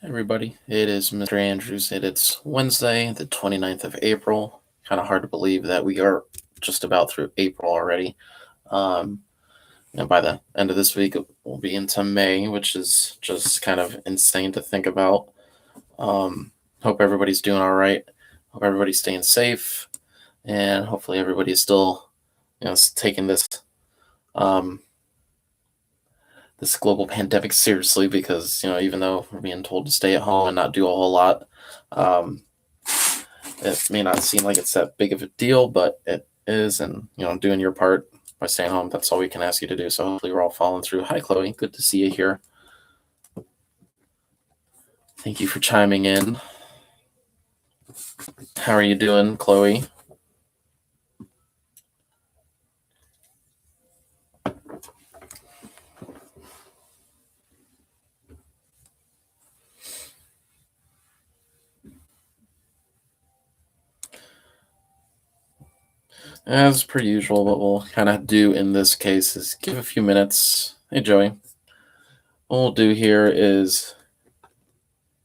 Everybody, it is Mr. Andrews. It's Wednesday, the 29th of April. Kind of hard to believe that we are just about through April already. Um, and by the end of this week, we'll be into May, which is just kind of insane to think about. Hope everybody's doing all right. Hope everybody's staying safe, and hopefully everybody's still, taking um, this global pandemic seriously because even though we're being told to stay at home and not do a whole lot, um, it may not seem like it's that big of a deal, but it is. And doing your part by staying home, that's all we can ask you to do. So hopefully we're all following through. Hi, Chloe. Good to see you here. Thank you for chiming in. How are you doing, Chloe? As per usual, what we'll kind of do in this case is give a few minutes. Hey, Joey. What we'll do here is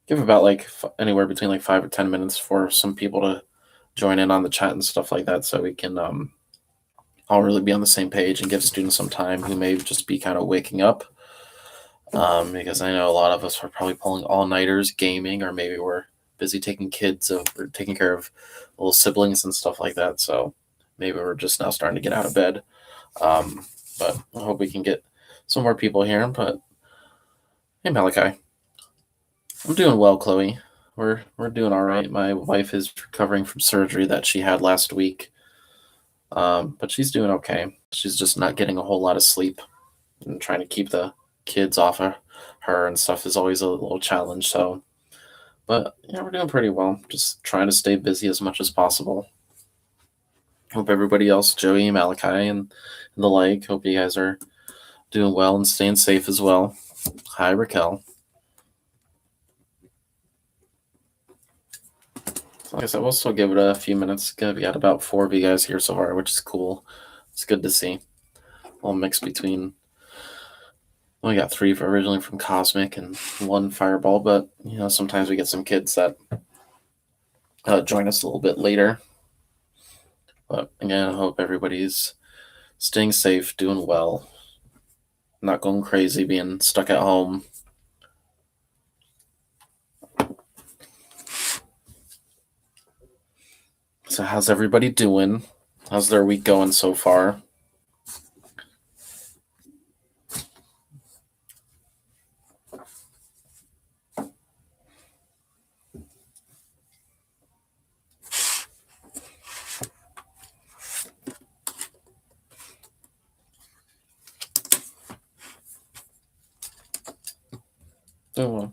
give about anywhere between 5 or 10 minutes for some people to join in on the chat and stuff like that, so we can all really be on the same page and give students some time who may just be kind of waking up. Because I know a lot of us are probably pulling all-nighters, gaming, or maybe we're busy taking care of little siblings and stuff like that. So maybe we're just now starting to get out of bed. But I hope we can get some more people here. But hey, Malachi, I'm doing well, Chloe. We're doing all right. My wife is recovering from surgery that she had last week, but she's doing okay. She's just not getting a whole lot of sleep, and trying to keep the kids off of her and stuff is always a little challenge. So, but yeah, we're doing pretty well. Just trying to stay busy as much as possible. Hope everybody else, Joey, Malachi, and the like, hope you guys are doing well and staying safe as well. Hi, Raquel. So like I said, we'll still give it a few minutes. We got about 4 of you guys here so far, which is cool. It's good to see. A little mix between. We got 3 originally from Cosmic and 1 Fireball, but sometimes we get some kids that join us a little bit later. But again, I hope everybody's staying safe, doing well, not going crazy, being stuck at home. So how's everybody doing? How's their week going so far? Oh,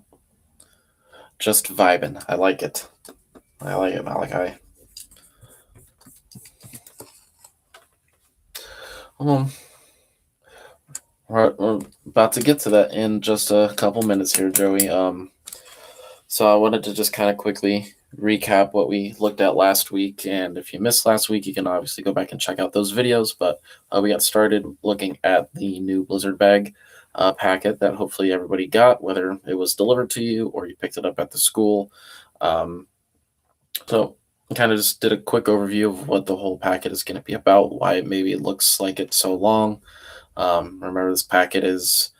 just vibing. I like it. I like it, Malachi. We're about to get to that in just a couple minutes here, Joey. So I wanted to just kind of quickly recap what we looked at last week. And if you missed last week, you can obviously go back and check out those videos. But we got started looking at the new Blizzard bag packet that hopefully everybody got, whether it was delivered to you or you picked it up at the school. So I kind of just did a quick overview of what the whole packet is going to be about, why maybe it looks like it's so long. Remember, this packet is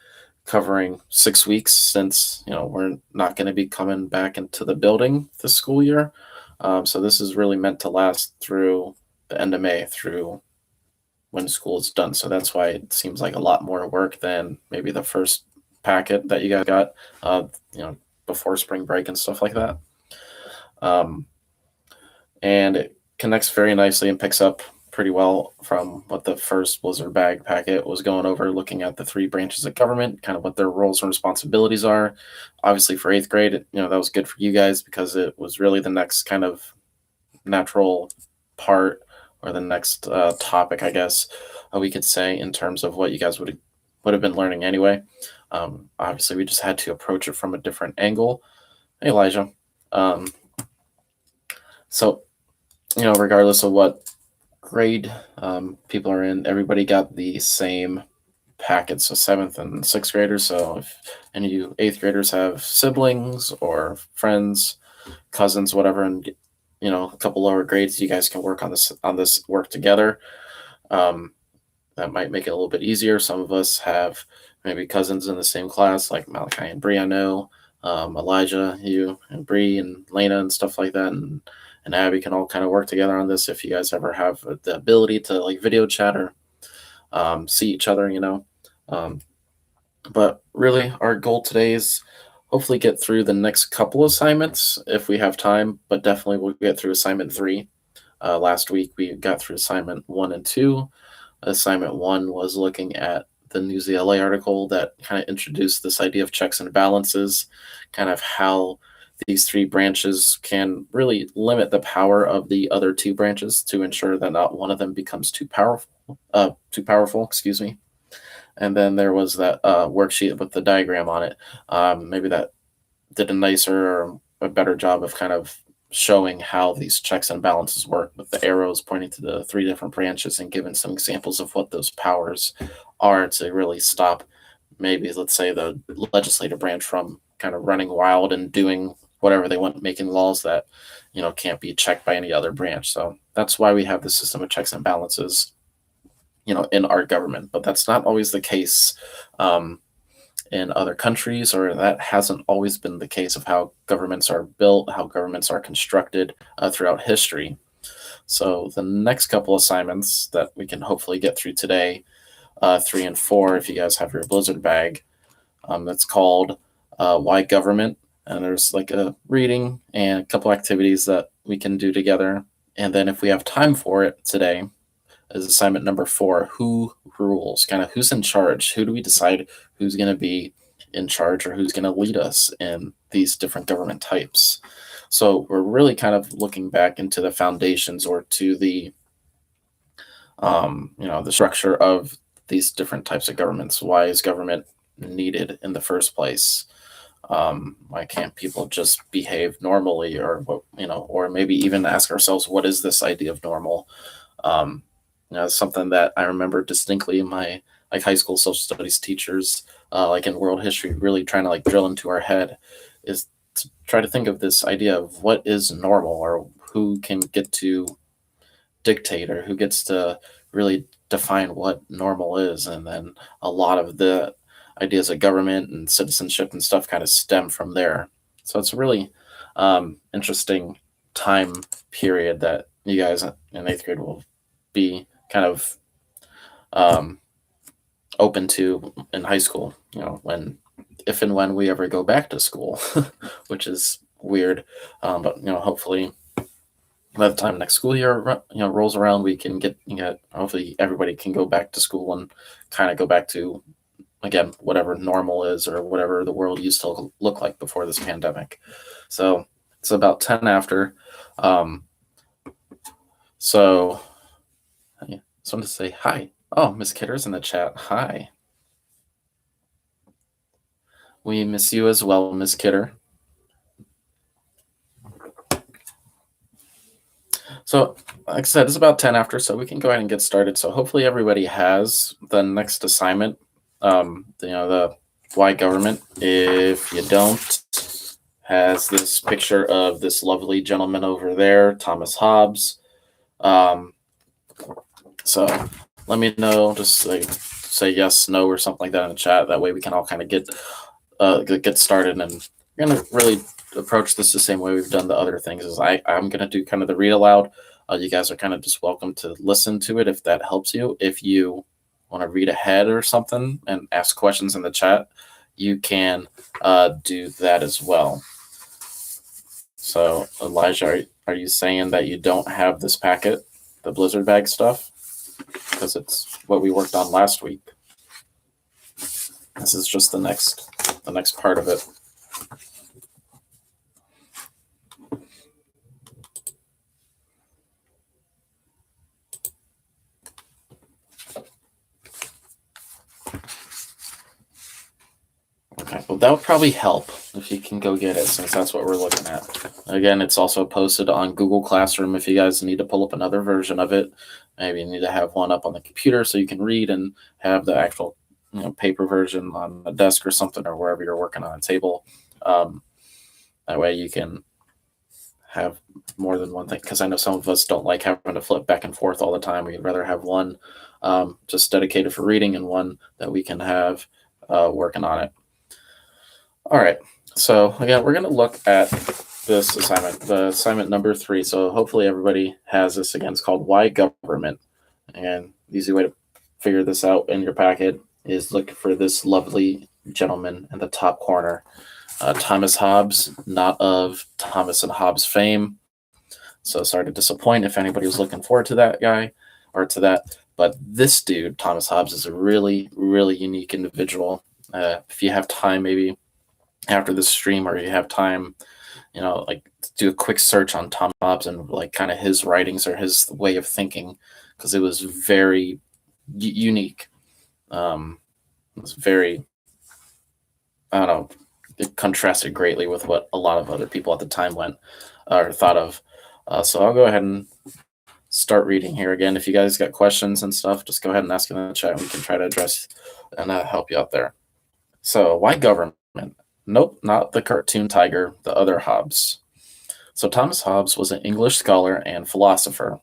covering 6 weeks since we're not going to be coming back into the building this school year. So this is really meant to last through the end of May, through when school is done. So that's why it seems like a lot more work than maybe the first packet that you guys got, before spring break and stuff like that. And it connects very nicely and picks up pretty well from what the first Blizzard bag packet was going over, looking at the 3 branches of government, kind of what their roles and responsibilities are. Obviously for 8th grade, that was good for you guys because it was really the next kind of natural part, or the next topic, I guess we could say, in terms of what you guys would have been learning anyway. Obviously we just had to approach it from a different angle. Hey, Elijah. So regardless of what grade people are in, everybody got the same packet. So 7th and 6th graders. So if any of you 8th graders have siblings or friends, cousins, whatever, and a couple lower grades, you guys can work on this work together. That might make it a little bit easier. Some of us have maybe cousins in the same class, like Malachi and Bree, I know, Elijah, you and Bree and Lena and stuff like that, and Abby can all kind of work together on this if you guys ever have the ability to like video chat or see each other, but really, our goal today is hopefully get through the next couple assignments if we have time, but definitely we'll get through assignment 3. Last week we got through assignment 1 and 2. Assignment 1 was looking at the News of LA article that kind of introduced this idea of checks and balances, kind of how these 3 branches can really limit the power of the other 2 branches to ensure that not one of them becomes too powerful, excuse me. And then there was that worksheet with the diagram on it. Maybe that did a nicer or a better job of kind of showing how these checks and balances work, with the arrows pointing to the 3 different branches and giving some examples of what those powers are to really stop maybe, let's say, the legislative branch from kind of running wild and doing whatever they want, making laws that can't be checked by any other branch. So that's why we have the system of checks and balances in our government. But that's not always the case in other countries, or that hasn't always been the case of how governments are built, how governments are constructed throughout history. So the next couple assignments that we can hopefully get through today, 3 and 4, if you guys have your Blizzard bag, that's called Why Government. And there's like a reading and a couple activities that we can do together. And then if we have time for it today, is assignment number 4, who rules, kind of who's in charge, who do we decide who's going to be in charge or who's going to lead us in these different government types. So we're really kind of looking back into the foundations or to the the structure of these different types of governments. Why is government needed in the first place? Why can't people just behave normally, or or maybe even ask ourselves, what is this idea of normal? Something that I remember distinctly in my high school social studies teachers, like in world history, really trying to drill into our head, is to try to think of this idea of what is normal, or who can get to dictate, or who gets to really define what normal is. And then a lot of the ideas of government and citizenship and stuff kind of stem from there. So it's a really interesting time period that you guys in 8th grade will be kind of open to in high school, if and when we ever go back to school, which is weird. But hopefully by the time next school year rolls around, we can get hopefully everybody can go back to school and kind of go back to, again, whatever normal is, or whatever the world used to look like before this pandemic. So it's about 10 after. So I just wanted to say hi. Oh, Miss Kidder's in the chat. Hi. We miss you as well, Miss Kidder. So, like I said, it's about 10 after, so we can go ahead and get started. So hopefully everybody has the next assignment, the Why Government. If you don't, has this picture of this lovely gentleman over there, Thomas Hobbes. So let me know, just say yes, no, or something like that in the chat. That way we can all kind of get started. And we're going to really approach this the same way we've done the other things. Is I'm going to do kind of the read aloud. You guys are kind of just welcome to listen to it if that helps you. If you want to read ahead or something and ask questions in the chat, you can do that as well. So Elijah, are you saying that you don't have this packet, the Blizzard bag stuff? Because it's what we worked on last week. This is just the next part of it. Okay, well, that would probably help if you can go get it, since that's what we're looking at. Again, it's also posted on Google Classroom if you guys need to pull up another version of it. Maybe you need to have one up on the computer so you can read and have the actual paper version on a desk or something, or wherever you're working on a table. Um, that way you can have more than one thing, because I know some of us don't like having to flip back and forth all the time. We'd rather have one just dedicated for reading and one that we can have working on it. All right. So again, we're going to look at this assignment, the assignment number 3. So hopefully everybody has this. Again, it's called Why Government. And the easy way to figure this out in your packet is look for this lovely gentleman in the top corner. Thomas Hobbes, not of Thomas and Hobbes fame. So sorry to disappoint if anybody was looking forward to that guy or to that. But this dude, Thomas Hobbes, is a really, really unique individual. If you have time, maybe after this stream, or you have time, like do a quick search on Thomas Hobbes and like kind of his writings or his way of thinking, because it was very unique. It was very, I don't know, it contrasted greatly with what a lot of other people at the time went or thought of. So I'll go ahead and start reading here. Again, if you guys got questions and stuff, just go ahead and ask in the chat. We can try to address and help you out there. So why government? Nope, not the cartoon tiger, the other Hobbes. So Thomas Hobbes was an English scholar and philosopher.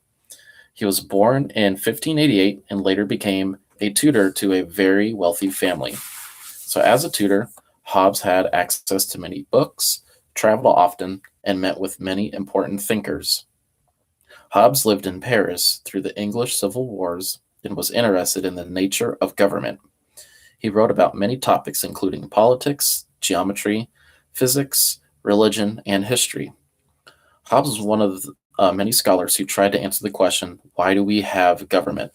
He was born in 1588 and later became a tutor to a very wealthy family. So as a tutor, Hobbes had access to many books, traveled often, and met with many important thinkers. Hobbes lived in Paris through the English Civil Wars and was interested in the nature of government. He wrote about many topics including politics, geometry, physics, religion, and history. Hobbes was one of many scholars who tried to answer the question, why do we have government?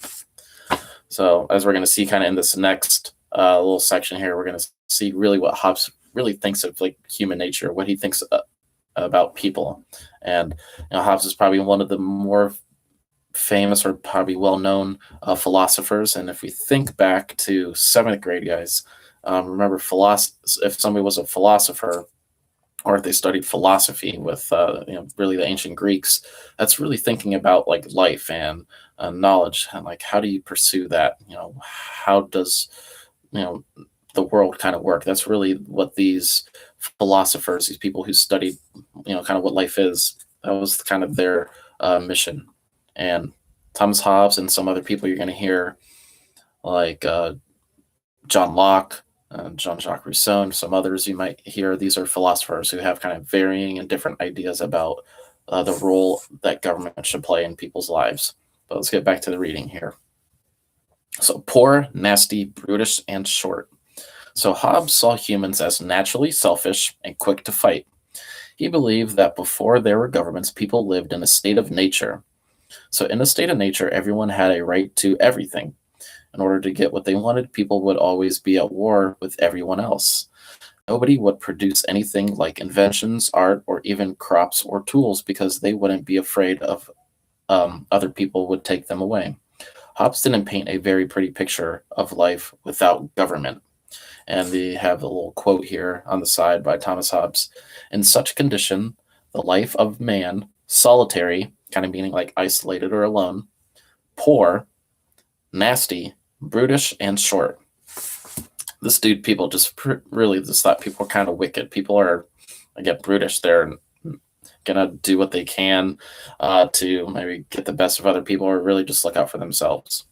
So as we're going to see kind of in this next little section here, we're going to see really what Hobbes really thinks of like human nature, what he thinks about people. And Hobbes is probably one of the more famous or probably well-known philosophers. And if we think back to 7th grade, guys, remember if somebody was a philosopher, or if they studied philosophy with really the ancient Greeks, that's really thinking about like life and knowledge, and like how do you pursue that? How does the world kind of work? That's really what these philosophers, these people who studied kind of what life is, that was kind of their mission. And Thomas Hobbes and some other people you're going to hear, like John Locke, Jean-Jacques Rousseau, and some others you might hear, these are philosophers who have kind of varying and different ideas about the role that government should play in people's lives. But let's get back to the reading here. So poor, nasty, brutish, and short. So Hobbes saw humans as naturally selfish and quick to fight. He believed that before there were governments, people lived in a state of nature. So in a state of nature, everyone had a right to everything. In order to get what they wanted, people would always be at war with everyone else. Nobody would produce anything like inventions, art, or even crops or tools because they wouldn't be afraid of other people would take them away. Hobbes didn't paint a very pretty picture of life without government. And we have a little quote here on the side by Thomas Hobbes. In such condition, the life of man, solitary, kind of meaning like isolated or alone, poor, nasty, brutish, and short. This dude, people just really just thought people were kind of wicked. People are, again, brutish. They're gonna do what they can to maybe get the best of other people, or really just look out for themselves.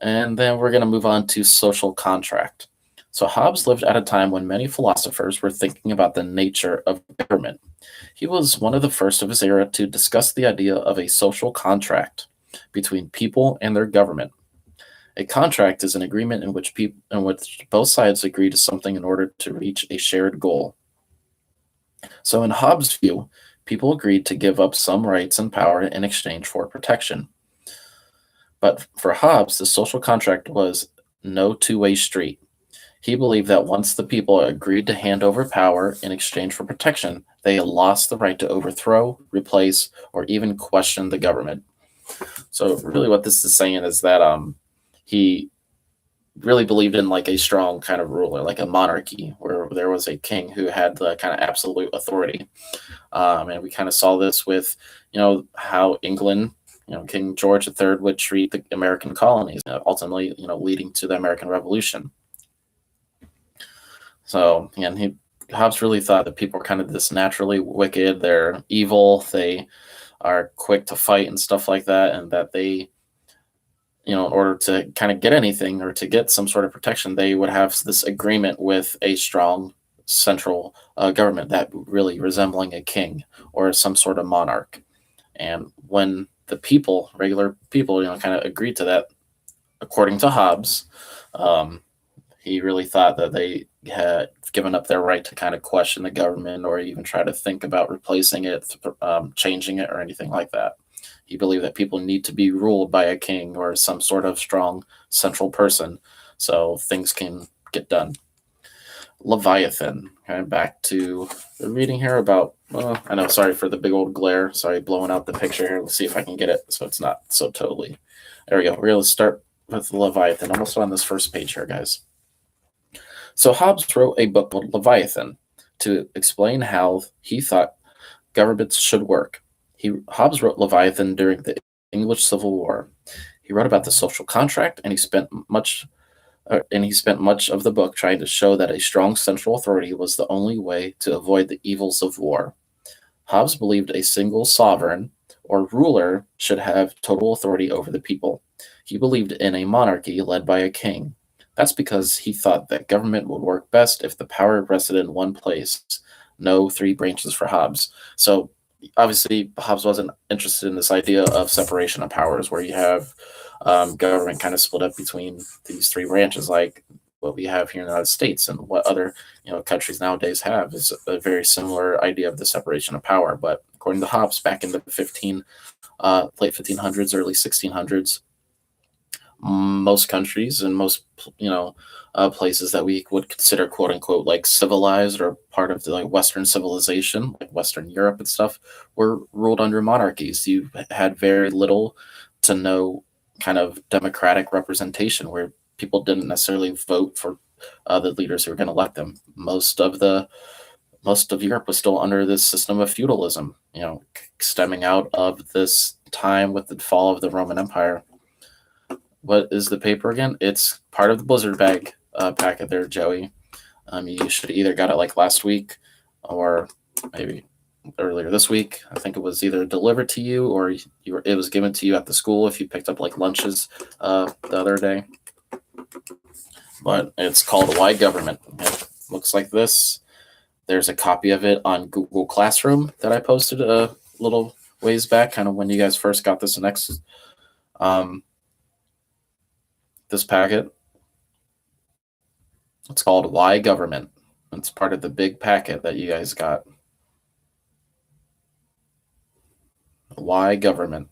And then we're gonna move on to social contract. So Hobbes lived at a time when many philosophers were thinking about the nature of government. He was one of the first of his era to discuss the idea of a social contract between people and their government. A contract is an agreement in which both sides agree to something in order to reach a shared goal. So in Hobbes' view, people agreed to give up some rights and power in exchange for protection. But for Hobbes, the social contract was no two-way street. He believed that once the people agreed to hand over power in exchange for protection, they lost the right to overthrow, replace, or even question the government. So really what this is saying is that he really believed in like a strong kind of ruler, like a monarchy, where there was a king who had the kind of absolute authority. And we kind of saw this with, how England King George III would treat the American colonies, ultimately, leading to the American Revolution. So, and Hobbes really thought that people are kind of this naturally wicked, they're evil, they are quick to fight and stuff like that, and that they, in order to kind of get anything or to get some sort of protection, they would have this agreement with a strong central government that really resembling a king or some sort of monarch. And when the people, regular people, kind of agreed to that, according to Hobbes, he really thought that they had given up their right to kind of question the government or even try to think about replacing it, changing it, or anything like that. He believed that people need to be ruled by a king or some sort of strong central person so things can get done. Leviathan. Okay, back to the reading here about, I know, sorry for the big old glare. Sorry, blowing out the picture here. Let's see if I can get it so it's not so totally. There we go. We're going to start with Leviathan. Almost on this first page here, guys. So Hobbes wrote a book called Leviathan to explain how he thought governments should work. Hobbes wrote Leviathan during the English Civil War. He wrote about the social contract, and he spent much of the book trying to show that a strong central authority was the only way to avoid the evils of war. Hobbes believed a single sovereign or ruler should have total authority over the people. He believed in a monarchy led by a king. That's because he thought that government would work best if the power rested in one place. No three branches for Hobbes. So obviously, Hobbes wasn't interested in this idea of separation of powers, where you have government kind of split up between these three branches, like what we have here in the United States and what other countries nowadays have, is a very similar idea of the separation of power. But according to Hobbes, back in the late 1500s, early 1600s, most countries and most places that we would consider quote unquote like civilized or part of the like Western civilization, like Western Europe and stuff, were ruled under monarchies. You had very little to no kind of democratic representation, where people didn't necessarily vote for the leaders who were going to elect them. Most of Europe was still under this system of feudalism, stemming out of this time with the fall of the Roman Empire. What is the paper again? It's part of the Blizzard bag packet there, Joey. You should either got it like last week or maybe earlier this week. I think it was either delivered to you or it was given to you at the school if you picked up like lunches the other day. But it's called Why Government. It looks like this. There's a copy of it on Google Classroom that I posted a little ways back, kind of when you guys first got this this packet. It's called Why Government. It's part of the big packet that you guys got. Why Government.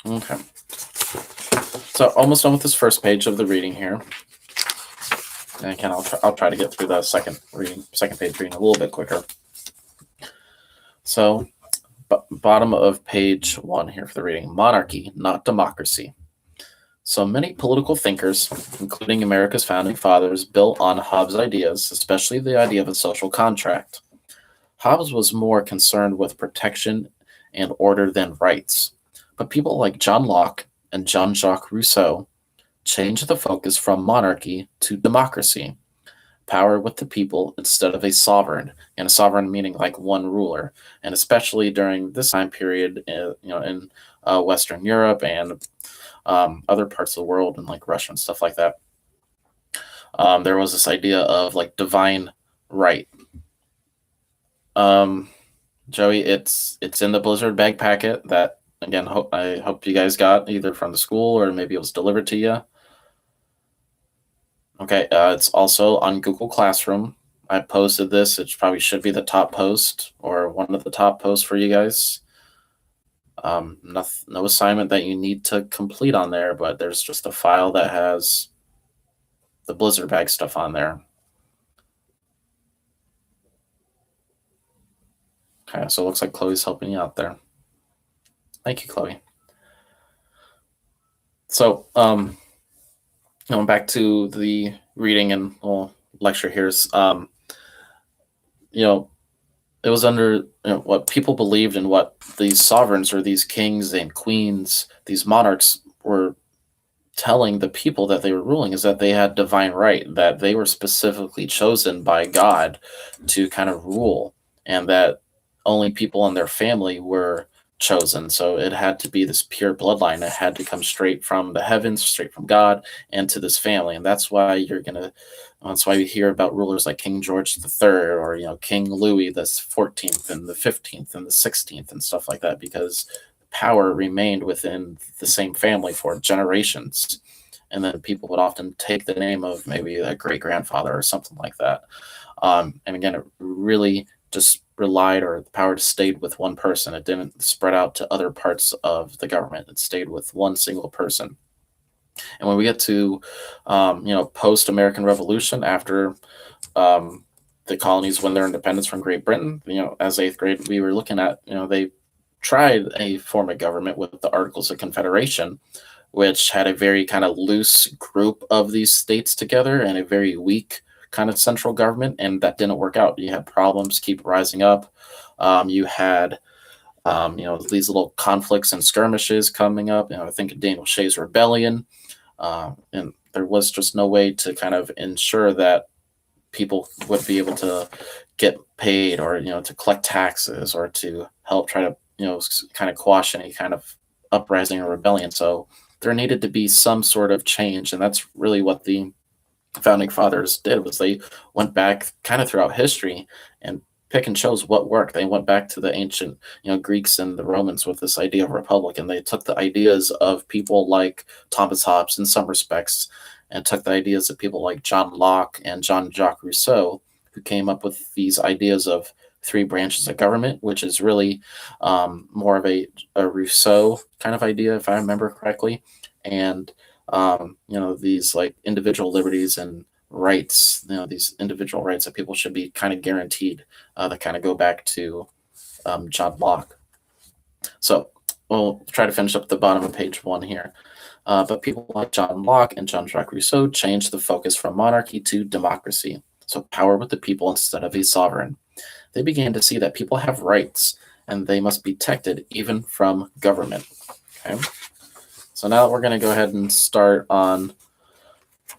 Okay. So almost done with this first page of the reading here. And again, I'll try to get through the second page reading a little bit quicker. So bottom of page 1 here for the reading. Monarchy, not democracy. So many political thinkers, including America's founding fathers, built on Hobbes' ideas, especially the idea of a social contract. Hobbes was more concerned with protection and order than rights. But people like John Locke and Jean-Jacques Rousseau changed the focus from monarchy to democracy. Power with the people instead of a sovereign, and a sovereign meaning like one ruler, and especially during this time period, in Western Europe and other parts of the world, and like Russia and stuff like that. There was this idea of like divine right. Joey, it's in the Blizzard bag packet that again I hope you guys got either from the school or maybe it was delivered to you. Okay, it's also on Google Classroom. I posted this. It probably should be the top post or one of the top posts for you guys. No assignment that you need to complete on there, but there's just a file that has the Blizzard bag stuff on there. Okay, so it looks like Chloe's helping you out there. Thank you, Chloe. So, going back to the reading and lecture here is, it was under what people believed and what these sovereigns or these kings and queens, these monarchs were telling the people that they were ruling is that they had divine right, that they were specifically chosen by God to kind of rule, and that only people in their family were chosen. So it had to be this pure bloodline that had to come straight from the heavens, straight from God, and to this family. And that's why we hear about rulers like King George III, or King Louis the 14th and the 15th and the 16th and stuff like that, because power remained within the same family for generations. And then people would often take the name of maybe a great grandfather or something like that. And again, it really just relied, or the power stayed with one person. It didn't spread out to other parts of the government. It stayed with one single person. And when we get to, post-American Revolution, after the colonies won their independence from Great Britain, as eighth grade, we were looking at, they tried a form of government with the Articles of Confederation, which had a very kind of loose group of these states together and a very weak kind of central government, and that didn't work out. You had problems keep rising up. You had these little conflicts and skirmishes coming up. I think of Daniel Shays' rebellion, and there was just no way to kind of ensure that people would be able to get paid, or to collect taxes, or to help try to kind of quash any kind of uprising or rebellion. So there needed to be some sort of change, and that's really what the founding fathers did. Was they went back kind of throughout history and pick and chose what worked. They went back to the ancient Greeks and the Romans with this idea of republic, and they took the ideas of people like Thomas Hobbes in some respects, and took the ideas of people like John Locke and Jean-Jacques Rousseau, who came up with these ideas of three branches of government, which is really more of a Rousseau kind of idea, if I remember correctly. And these like individual liberties and rights, these individual rights that people should be kind of guaranteed, that kind of go back to John Locke. So we'll try to finish up the bottom of page 1 here. But people like John Locke and Jean-Jacques Rousseau changed the focus from monarchy to democracy, so power with the people instead of a sovereign. They began to see that people have rights, and they must be protected even from government. Okay. So now we're going to go ahead and start on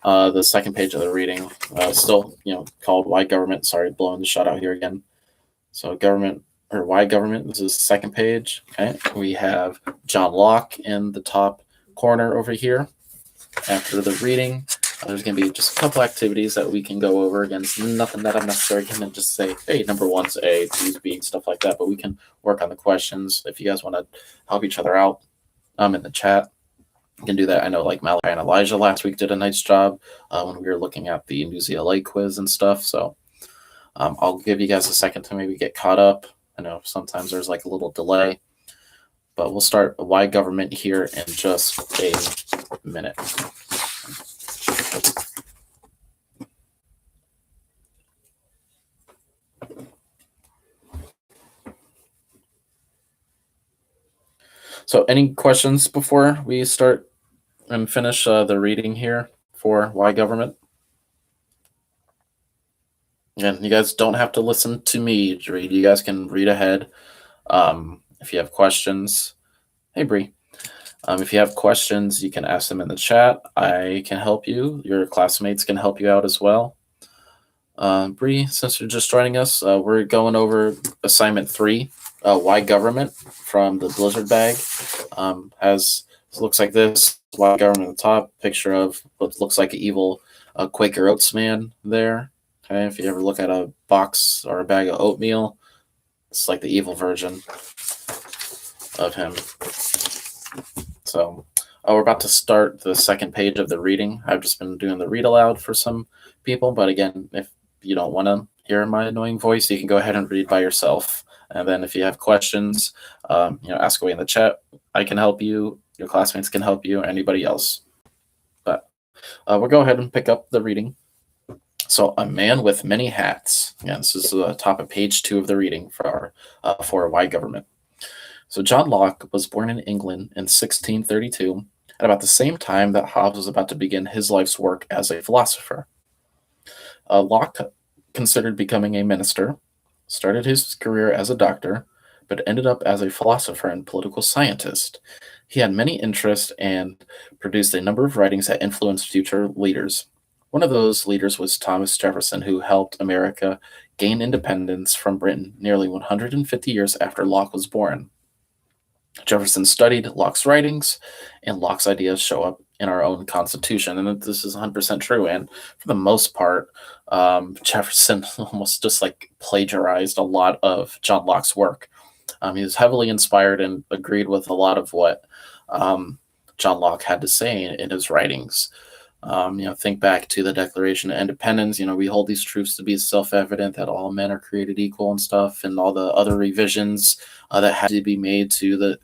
the second page of the reading, still, called Why Government. Sorry, blowing the shot out here again. So government, or Why Government, this is the second page. Okay. We have John Locke in the top corner over here. After the reading, there's going to be just a couple activities that we can go over. Again, it's nothing that I'm necessarily going to just say, hey, number 1's A, 2's B, stuff like that. But we can work on the questions. If you guys want to help each other out in the chat, you can do that. I know like Malachi and Elijah last week did a nice job when we were looking at the New ZLA quiz and stuff. So I'll give you guys a second to maybe get caught up. I know sometimes there's like a little delay. But we'll start Why Government here in just a minute. So any questions before we start and finish the reading here for Why Government? And you guys don't have to listen to me read. You guys can read ahead. If you have questions, hey Bree. If you have questions, you can ask them in the chat. I can help you. Your classmates can help you out as well. Bree, since you're just joining us, we're going over assignment 3, Why Government, from the Blizzard bag. Looks like this. Why Government at the top. Picture of what looks like an evil Quaker Oats man there. Okay, if you ever look at a box or a bag of oatmeal, it's like the evil version of him. So we're about to start the second page of the reading. I've just been doing the read aloud for some people, but again, if you don't want to hear my annoying voice, you can go ahead and read by yourself. And then if you have questions, ask away in the chat. I can help you. Your classmates can help you, or anybody else. But we'll go ahead and pick up the reading. So, A Man with Many Hats. Again, this is the top of page 2 of the reading for Why Government. So John Locke was born in England in 1632, at about the same time that Hobbes was about to begin his life's work as a philosopher. Locke considered becoming a minister, started his career as a doctor, but ended up as a philosopher and political scientist. He had many interests and produced a number of writings that influenced future leaders. One of those leaders was Thomas Jefferson, who helped America gain independence from Britain nearly 150 years after Locke was born. Jefferson studied Locke's writings, and Locke's ideas show up in our own Constitution. And this is 100% true. And for the most part, Jefferson almost just like plagiarized a lot of John Locke's work. He was heavily inspired and agreed with a lot of what John Locke had to say in his writings. Think back to the Declaration of Independence. We hold these truths to be self-evident that all men are created equal and stuff, and all the other revisions that had to be made to the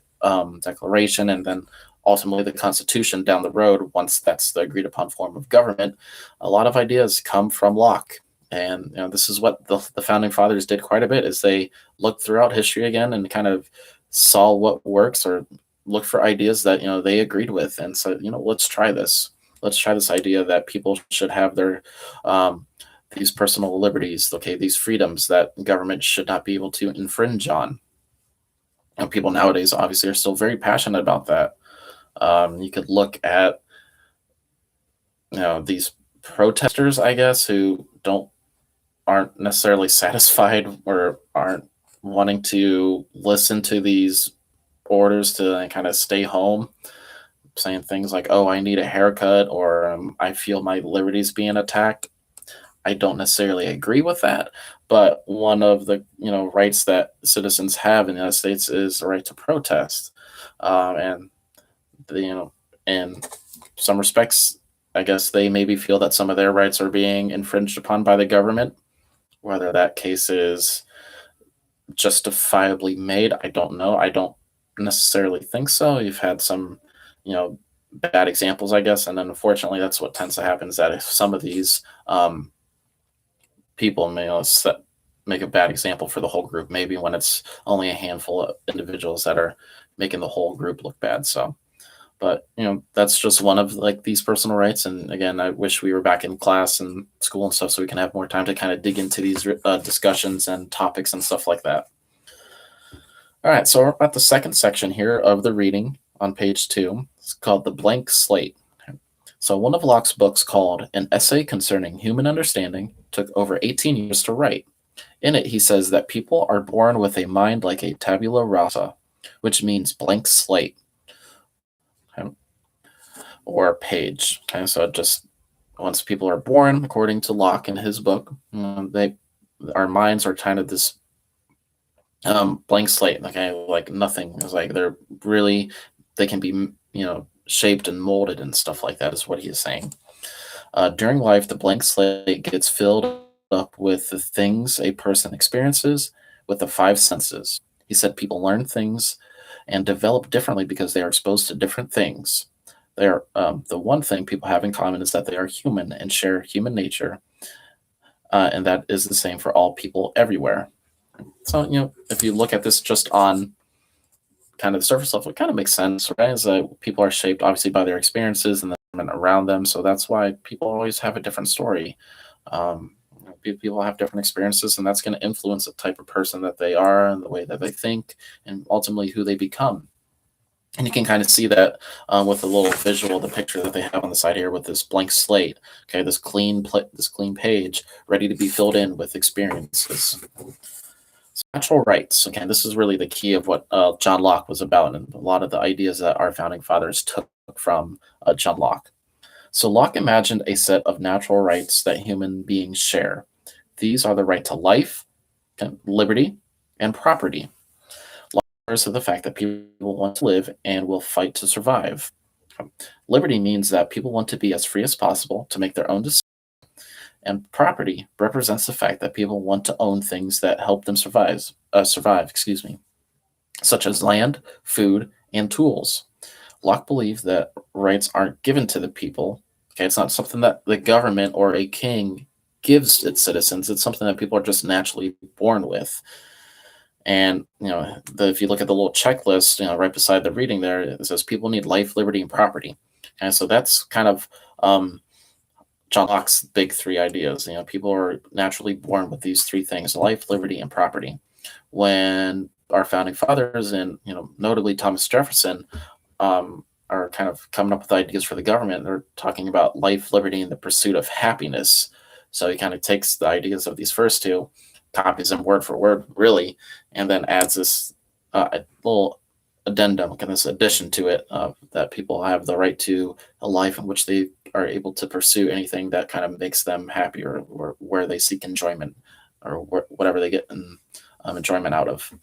Declaration, and then ultimately the Constitution down the road. Once that's the agreed upon form of government, a lot of ideas come from Locke. And this is what the founding fathers did quite a bit, is they looked throughout history again and kind of saw what works, or look for ideas that they agreed with, and said, let's try this. Let's try this idea that people should have their these personal liberties, okay, these freedoms that government should not be able to infringe on. And people nowadays obviously are still very passionate about that. You could look at these protesters, I guess, who aren't necessarily satisfied or aren't wanting to listen to these orders to kind of stay home, saying things like, "Oh, I need a haircut," or "I feel my liberties being attacked." I don't necessarily agree with that, but one of the rights that citizens have in the United States is the right to protest, and in some respects, I guess they maybe feel that some of their rights are being infringed upon by the government. Whether that case is justifiably made, I don't know. I don't necessarily think so. You've had some, bad examples, I guess, and then unfortunately, that's what tends to happen, is that if some of these people may make a bad example for the whole group, maybe when it's only a handful of individuals that are making the whole group look bad. So, but that's just one of like these personal rights. And again, I wish we were back in class and school and stuff, so we can have more time to kind of dig into these discussions and topics and stuff like that. All right, so we're at the second section here of the reading on page 2. It's called The Blank Slate. So one of Locke's books, called An Essay Concerning Human Understanding, took over 18 years to write. In it, he says that people are born with a mind like a tabula rasa, which means blank slate, or page. Okay, so just once people are born, according to Locke in his book, our minds are kind of this blank slate. Okay, like nothing. It's like they can be shaped and molded and stuff like that, is what he is saying. During life, the blank slate gets filled up with the things a person experiences with the 5 senses. He said people learn things and develop differently because they are exposed to different things. The one thing people have in common is that they are human and share human nature, and that is the same for all people everywhere. So, if you look at this just on kind of the surface level, it kind of makes sense, right? Is that people are shaped obviously by their experiences and the environment around them. So that's why people always have a different story. People have different experiences, and that's going to influence the type of person that they are and the way that they think, and ultimately who they become. And you can kind of see that with a little visual, the picture that they have on the side here with this blank slate. Okay, this clean page ready to be filled in with experiences. So natural rights. Okay, this is really the key of what John Locke was about, and a lot of the ideas that our founding fathers took from John Locke. So Locke imagined a set of natural rights that human beings share. These are the right to life, liberty, and property. To the fact that people want to live and will fight to survive. Liberty means that people want to be as free as possible to make their own decisions, and property represents the fact that people want to own things that help them survive, such as land, food, and tools. Locke believed that rights aren't given to the people. Okay, it's not something that the government or a king gives its citizens. It's something that people are just naturally born with. And if you look at the little checklist, right beside the reading there, it says people need life, liberty, and property. And so that's kind of John Locke's big three ideas. People are naturally born with these three things: life, liberty, and property. When our founding fathers, and notably Thomas Jefferson, are kind of coming up with ideas for the government, they're talking about life, liberty, and the pursuit of happiness. So he kind of takes the ideas of these first two, copies them word for word, really, and then adds this little addendum, kind of this addition to it, that people have the right to a life in which they are able to pursue anything that kind of makes them happy, or where they seek enjoyment, or whatever they get enjoyment out of.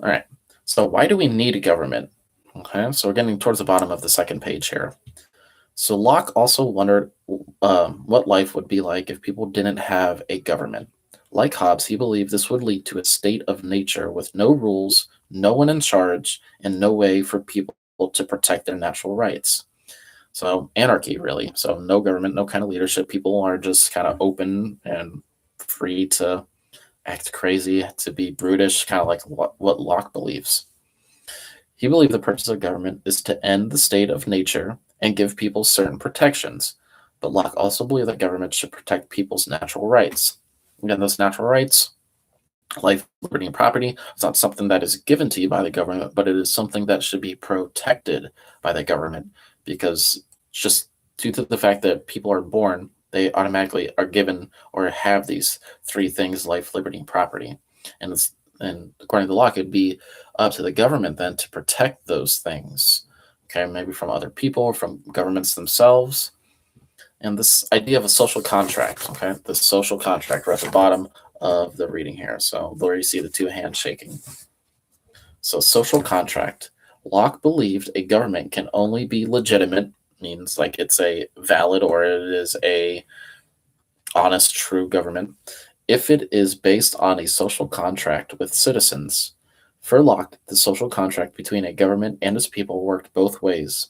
All right. So why do we need a government? Okay, so we're getting towards the bottom of the second page here. So Locke also wondered what life would be like if people didn't have a government. Like Hobbes, he believed this would lead to a state of nature with no rules, no one in charge, and no way for people to protect their natural rights. So anarchy, really. So no government, no kind of leadership. People are just kind of open and free to act crazy, to be brutish, kind of like what Locke believes. He believed the purpose of government is to end the state of nature and give people certain protections. But Locke also believed that government should protect people's natural rights. Again, those natural rights, life, liberty, and property, it's not something that is given to you by the government, but it is something that should be protected by the government, because just due to the fact that people are born, they automatically are given or have these three things: life, liberty, and property. And according to Locke, it'd be up to the government then to protect those things, okay, maybe from other people, from governments themselves. And this idea of a social contract, okay, the social contract, right at the bottom of the reading here. So there you see the two hands shaking. So social contract. Locke believed a government can only be legitimate, means like it's a valid, or it is a honest, true government, if it is based on a social contract with citizens. For Locke, the social contract between a government and its people worked both ways.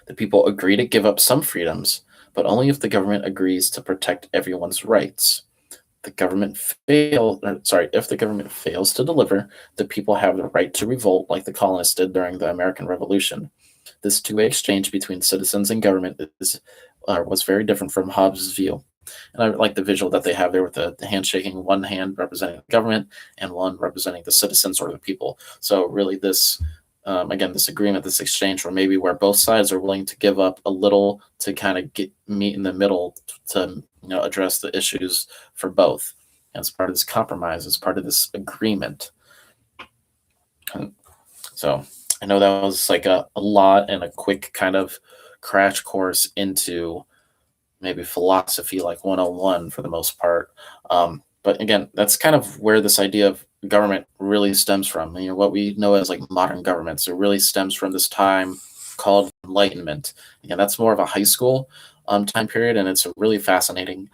The people agree to give up some freedoms, but only if the government agrees to protect everyone's rights. If the government fails to deliver, the people have the right to revolt, like the colonists did during the American Revolution. This two-way exchange between citizens and government was very different from Hobbes' view. And I like the visual that they have there with the handshaking, one hand representing the government and one representing the citizens or the people. So really this, again, this agreement, this exchange, where both sides are willing to give up a little to kind of meet in the middle to address the issues for both. And it's part of this compromise, it's part of this agreement. So I know that was like a lot and a quick kind of crash course into maybe philosophy, like 101 for the most part. But again, that's kind of where this idea of government really stems from. What we know as like modern governments, it really stems from this time called Enlightenment. Again, that's more of a high school time period, and it's a really fascinating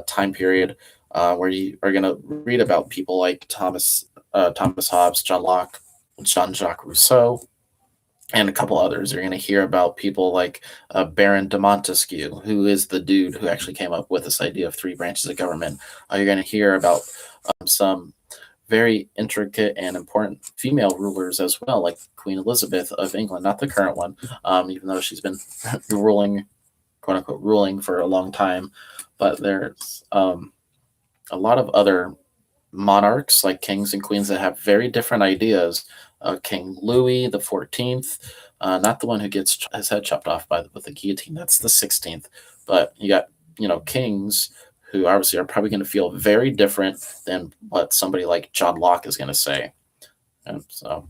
time period where you are going to read about people like Thomas Hobbes, John Locke, Jean-Jacques Rousseau, and a couple others. You're going to hear about people like Baron de Montesquieu, who is the dude who actually came up with this idea of three branches of government. You're going to hear about some very intricate and important female rulers as well, like Queen Elizabeth of England, not the current one, even though she's been ruling, quote unquote, ruling for a long time. But there's a lot of other monarchs, like kings and queens, that have very different ideas. King Louis the 14th, not the one who gets his head chopped off with the guillotine. That's the 16th. But you got kings who obviously are probably going to feel very different than what somebody like John Locke is going to say. And so,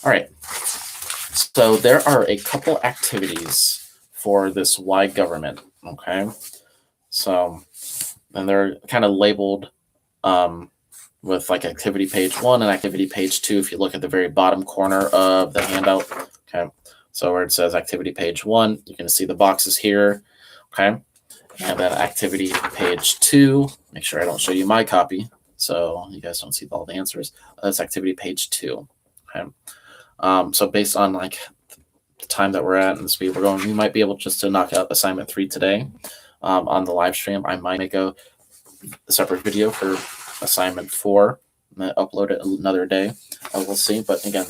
all right. So there are a couple activities for this why government. Okay. So, and they're kind of labeled with like activity page 1 and activity page 2. If you look at the very bottom corner of the handout, okay, so where it says activity page 1, you can see the boxes here, okay, and then activity page 2. Make sure I don't show you my copy so you guys don't see all the answers. That's activity page 2. Okay, so based on like the time that we're at and the speed we're going, we might be able just to knock out assignment 3 today on the live stream. I might make a separate video for assignment 4 and then upload it another day. We'll see. But again,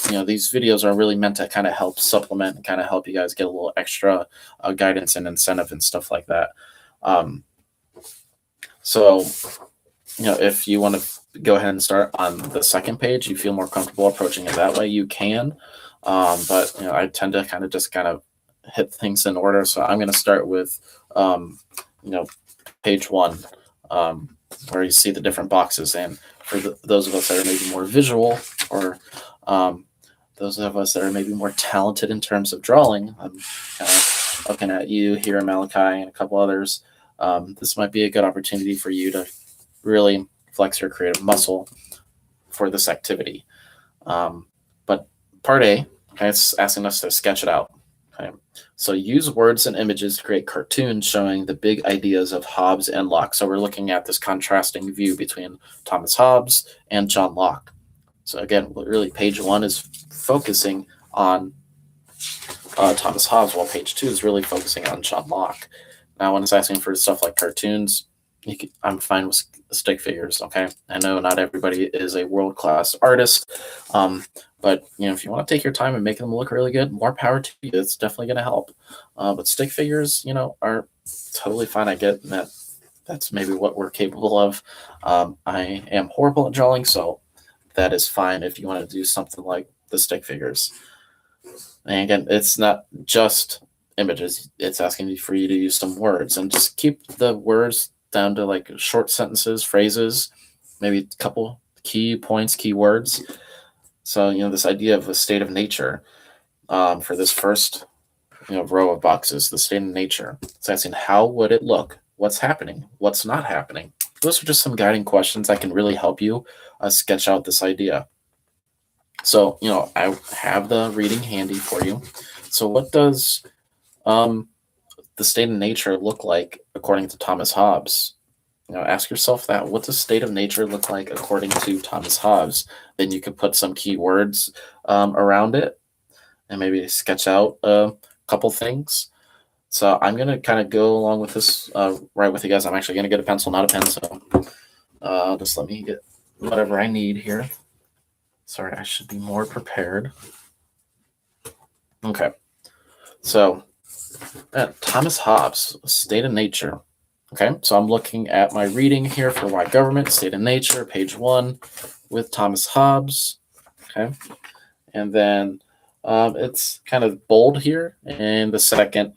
these videos are really meant to kind of help supplement and kind of help you guys get a little extra guidance and incentive and stuff like that. So if you want to go ahead and start on the second page, you feel more comfortable approaching it that way, you can. But I tend to kind of hit things in order. So I'm going to start with page 1, where you see the different boxes. And for those of us that are maybe more visual, or those of us that are maybe more talented in terms of drawing, I'm kind of looking at you here, Malachi, and a couple others. This might be a good opportunity for you to really flex your creative muscle for this activity. But part A, it's asking us to sketch it out. Okay. So use words and images to create cartoons showing the big ideas of Hobbes and Locke. So we're looking at this contrasting view between Thomas Hobbes and John Locke. So again, really page 1 is focusing on Thomas Hobbes, while page 2 is really focusing on John Locke. Now, when it's asking for stuff like cartoons, I'm fine with stick figures, okay? I know not everybody is a world-class artist, but if you want to take your time and make them look really good, more power to you. It's definitely going to help. But stick figures, are totally fine. I get that that's maybe what we're capable of. I am horrible at drawing, so that is fine if you want to do something like the stick figures. And again, it's not just images. It's asking for you to use some words, and just keep the words down to like short sentences, phrases, maybe a couple key points, key words. So, this idea of a state of nature, for this first, row of boxes, the state of nature. It's asking, how would it look? What's happening? What's not happening? Those are just some guiding questions that can really help you sketch out this idea. So, I have the reading handy for you. So what does the state of nature look like according to Thomas Hobbes? Ask yourself that. What does state of nature look like according to Thomas Hobbes? Then you could put some keywords around it and maybe sketch out a couple things. So I'm going to kind of go along with this right with you guys. I'm actually going to get a pencil, not a pen. So just let me get whatever I need here. Sorry, I should be more prepared. Okay. So Thomas Hobbes, state of nature. Okay, so I'm looking at my reading here for Why Government, State of Nature, page 1 with Thomas Hobbes. Okay, and then it's kind of bold here in the second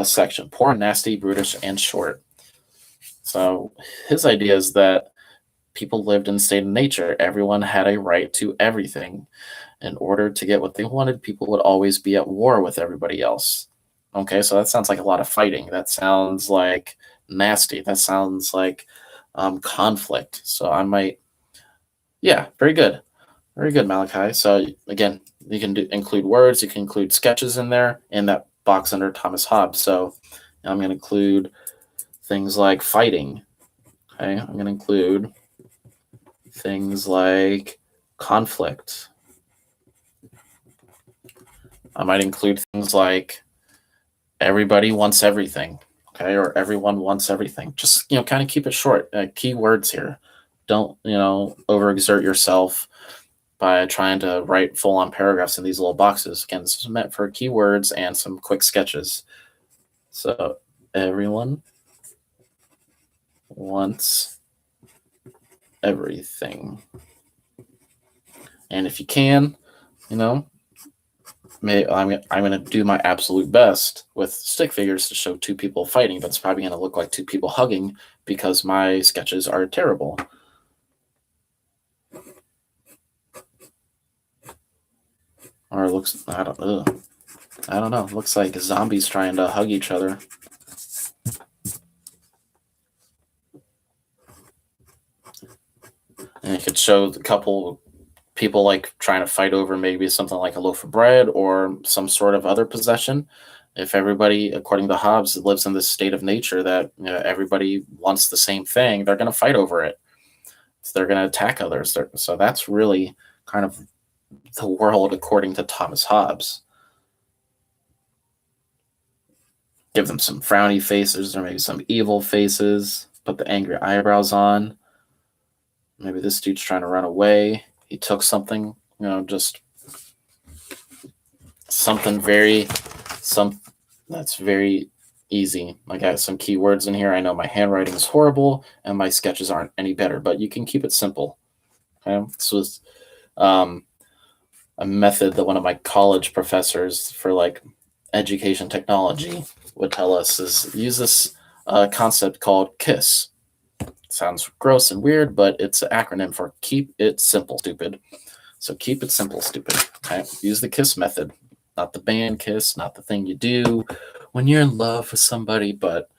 section, poor, nasty, brutish, and short. So his idea is that people lived in a state of nature. Everyone had a right to everything. In order to get what they wanted, people would always be at war with everybody else. Okay, so that sounds like a lot of fighting. That sounds like nasty. That sounds like conflict. So I might, very good. Very good, Malachi. So again, you can include words. You can include sketches in there in that box under Thomas Hobbes. So I'm going to include things like fighting. Okay, I'm going to include things like conflict. I might include things like everybody wants everything. Okay, or everyone wants everything. Just kind of keep it short. Key words here. Don't overexert yourself by trying to write full-on paragraphs in these little boxes. Again, this is meant for keywords and some quick sketches. So everyone wants everything, and if you can, I'm going to do my absolute best with stick figures to show two people fighting, but it's probably going to look like two people hugging because my sketches are terrible. Or it looks, I don't know. It looks like zombies trying to hug each other. And it could show a couple people like trying to fight over maybe something like a loaf of bread or some sort of other possession. If everybody, according to Hobbes, lives in this state of nature that everybody wants the same thing, they're going to fight over it. So they're going to attack others. So that's really kind of the world according to Thomas Hobbes. Give them some frowny faces or maybe some evil faces. Put the angry eyebrows on. Maybe this dude's trying to run away. He took something, just something that's very easy. I got some keywords in here. I know my handwriting is horrible and my sketches aren't any better, but you can keep it simple. Okay, this was a method that one of my college professors for like education technology would tell us is use this concept called KISS. Sounds gross and weird, but it's an acronym for keep it simple, stupid. So keep it simple, stupid. Okay? Use the KISS method, not the band KISS, not the thing you do when you're in love with somebody, but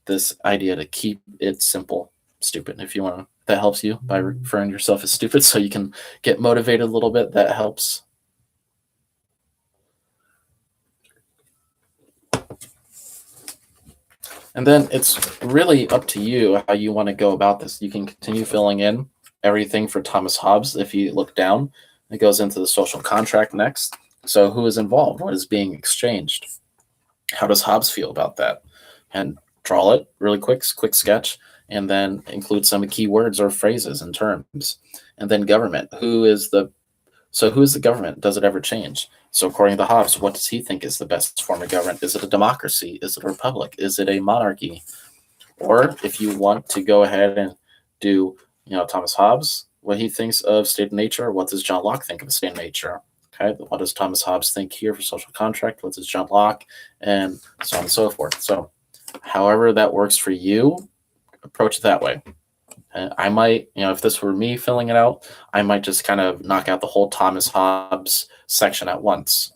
this idea to keep it simple, stupid. If you want to, that helps you by referring to yourself as stupid, so you can get motivated a little bit. That helps. And then it's really up to you how you want to go about this. You can continue filling in everything for Thomas Hobbes. If you look down, it goes into the social contract next. So who is involved? What is being exchanged? How does Hobbes feel about that? And draw it really quick sketch, and then include some key words or phrases and terms. And then government. Who is the government? Does it ever change? So according to Hobbes, what does he think is the best form of government? Is it a democracy? Is it a republic? Is it a monarchy? Or if you want to go ahead and do, Thomas Hobbes, what he thinks of state of nature, what does John Locke think of state of nature? Okay, what does Thomas Hobbes think here for social contract? What does John Locke, and so on and so forth. So however that works for you, approach it that way. I might, if this were me filling it out, I might just kind of knock out the whole Thomas Hobbes section at once.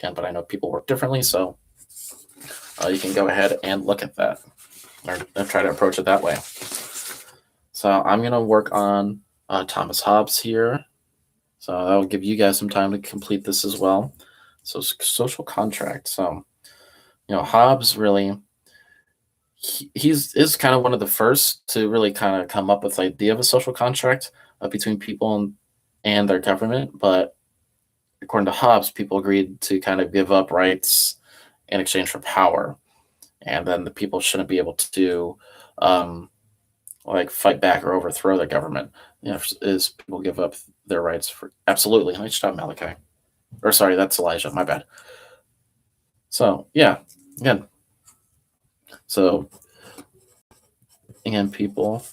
Again, but I know people work differently, so you can go ahead and look at that or try to approach it that way. So I'm going to work on Thomas Hobbes here. So that will give you guys some time to complete this as well. So social contract. So, Hobbes really, is kind of one of the first to really kind of come up with the idea of a social contract between people and their government. But according to Hobbes, people agreed to kind of give up rights in exchange for power. And then the people shouldn't be able to fight back or overthrow the government. Is people give up their rights for absolutely. Nice job, Malachi. Or sorry, that's Elijah. My bad. So yeah, again. So again, people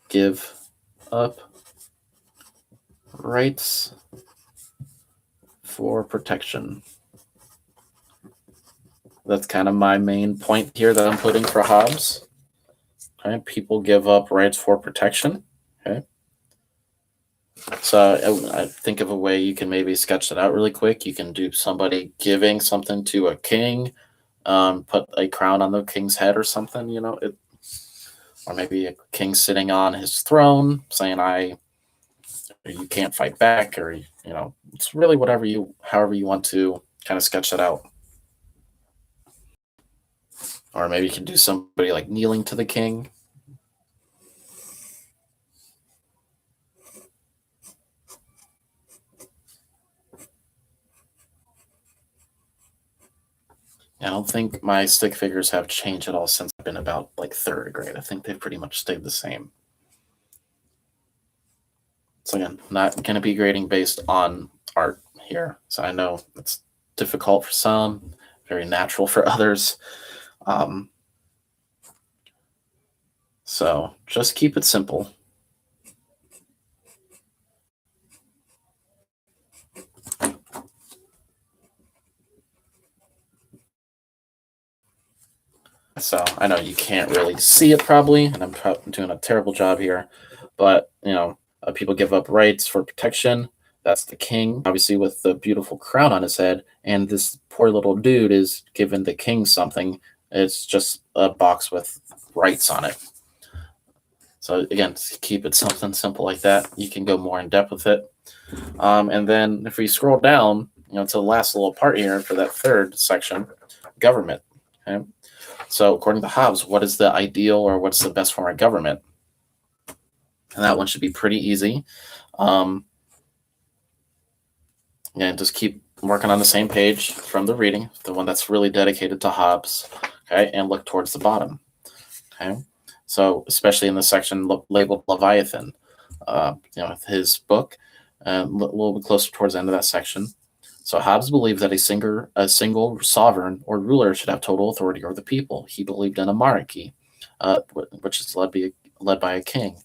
give up rights for protection. That's kind of my main point here that I'm putting for Hobbes. Okay, people give up rights for protection. Okay. So I think of a way you can maybe sketch that out really quick. You can do somebody giving something to a king, put a crown on the king's head or something, or maybe a king sitting on his throne saying, you can't fight back, or, it's really however you want to kind of sketch that out. Or maybe you can do somebody like kneeling to the king. I don't think my stick figures have changed at all since I've been about third grade. I think they've pretty much stayed the same. So again, not going to be grading based on art here. So I know it's difficult for some, very natural for others. So just keep it simple. So I know you can't really see it probably, and I'm doing a terrible job here, but people give up rights for protection. That's the king, obviously, with the beautiful crown on his head, and this poor little dude is giving the king something. It's just a box with rights on it. So again, keep it something simple like that. You can go more in depth with it. And then if we scroll down, to the last little part here for that third section, government. Okay. So according to Hobbes, what is the ideal or what's the best form of government? And that one should be pretty easy. And just keep working on the same page from the reading, the one that's really dedicated to Hobbes, okay, and look towards the bottom. Okay. So especially in the section labeled Leviathan, his book, a little bit closer towards the end of that section. So Hobbes believed that a single sovereign or ruler should have total authority over the people. He believed in a monarchy, which is led by a king.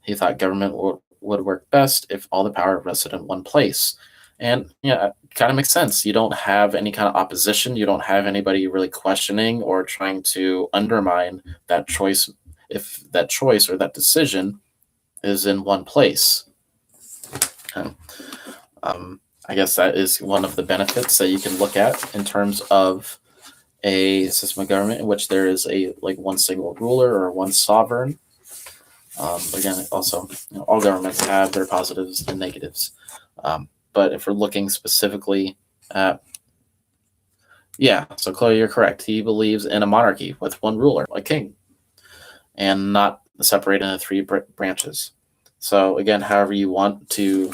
He thought government would work best if all the power rested in one place. And yeah, it kind of makes sense. You don't have any kind of opposition. You don't have anybody really questioning or trying to undermine that choice if that choice or that decision is in one place. Um, I guess that is one of the benefits that you can look at in terms of a system of government in which there is a one single ruler or one sovereign. Again, also, all governments have their positives and negatives. But if we're looking specifically at, so Chloe, you're correct. He believes in a monarchy with one ruler, a king, and not separated into three branches. So again, however you want to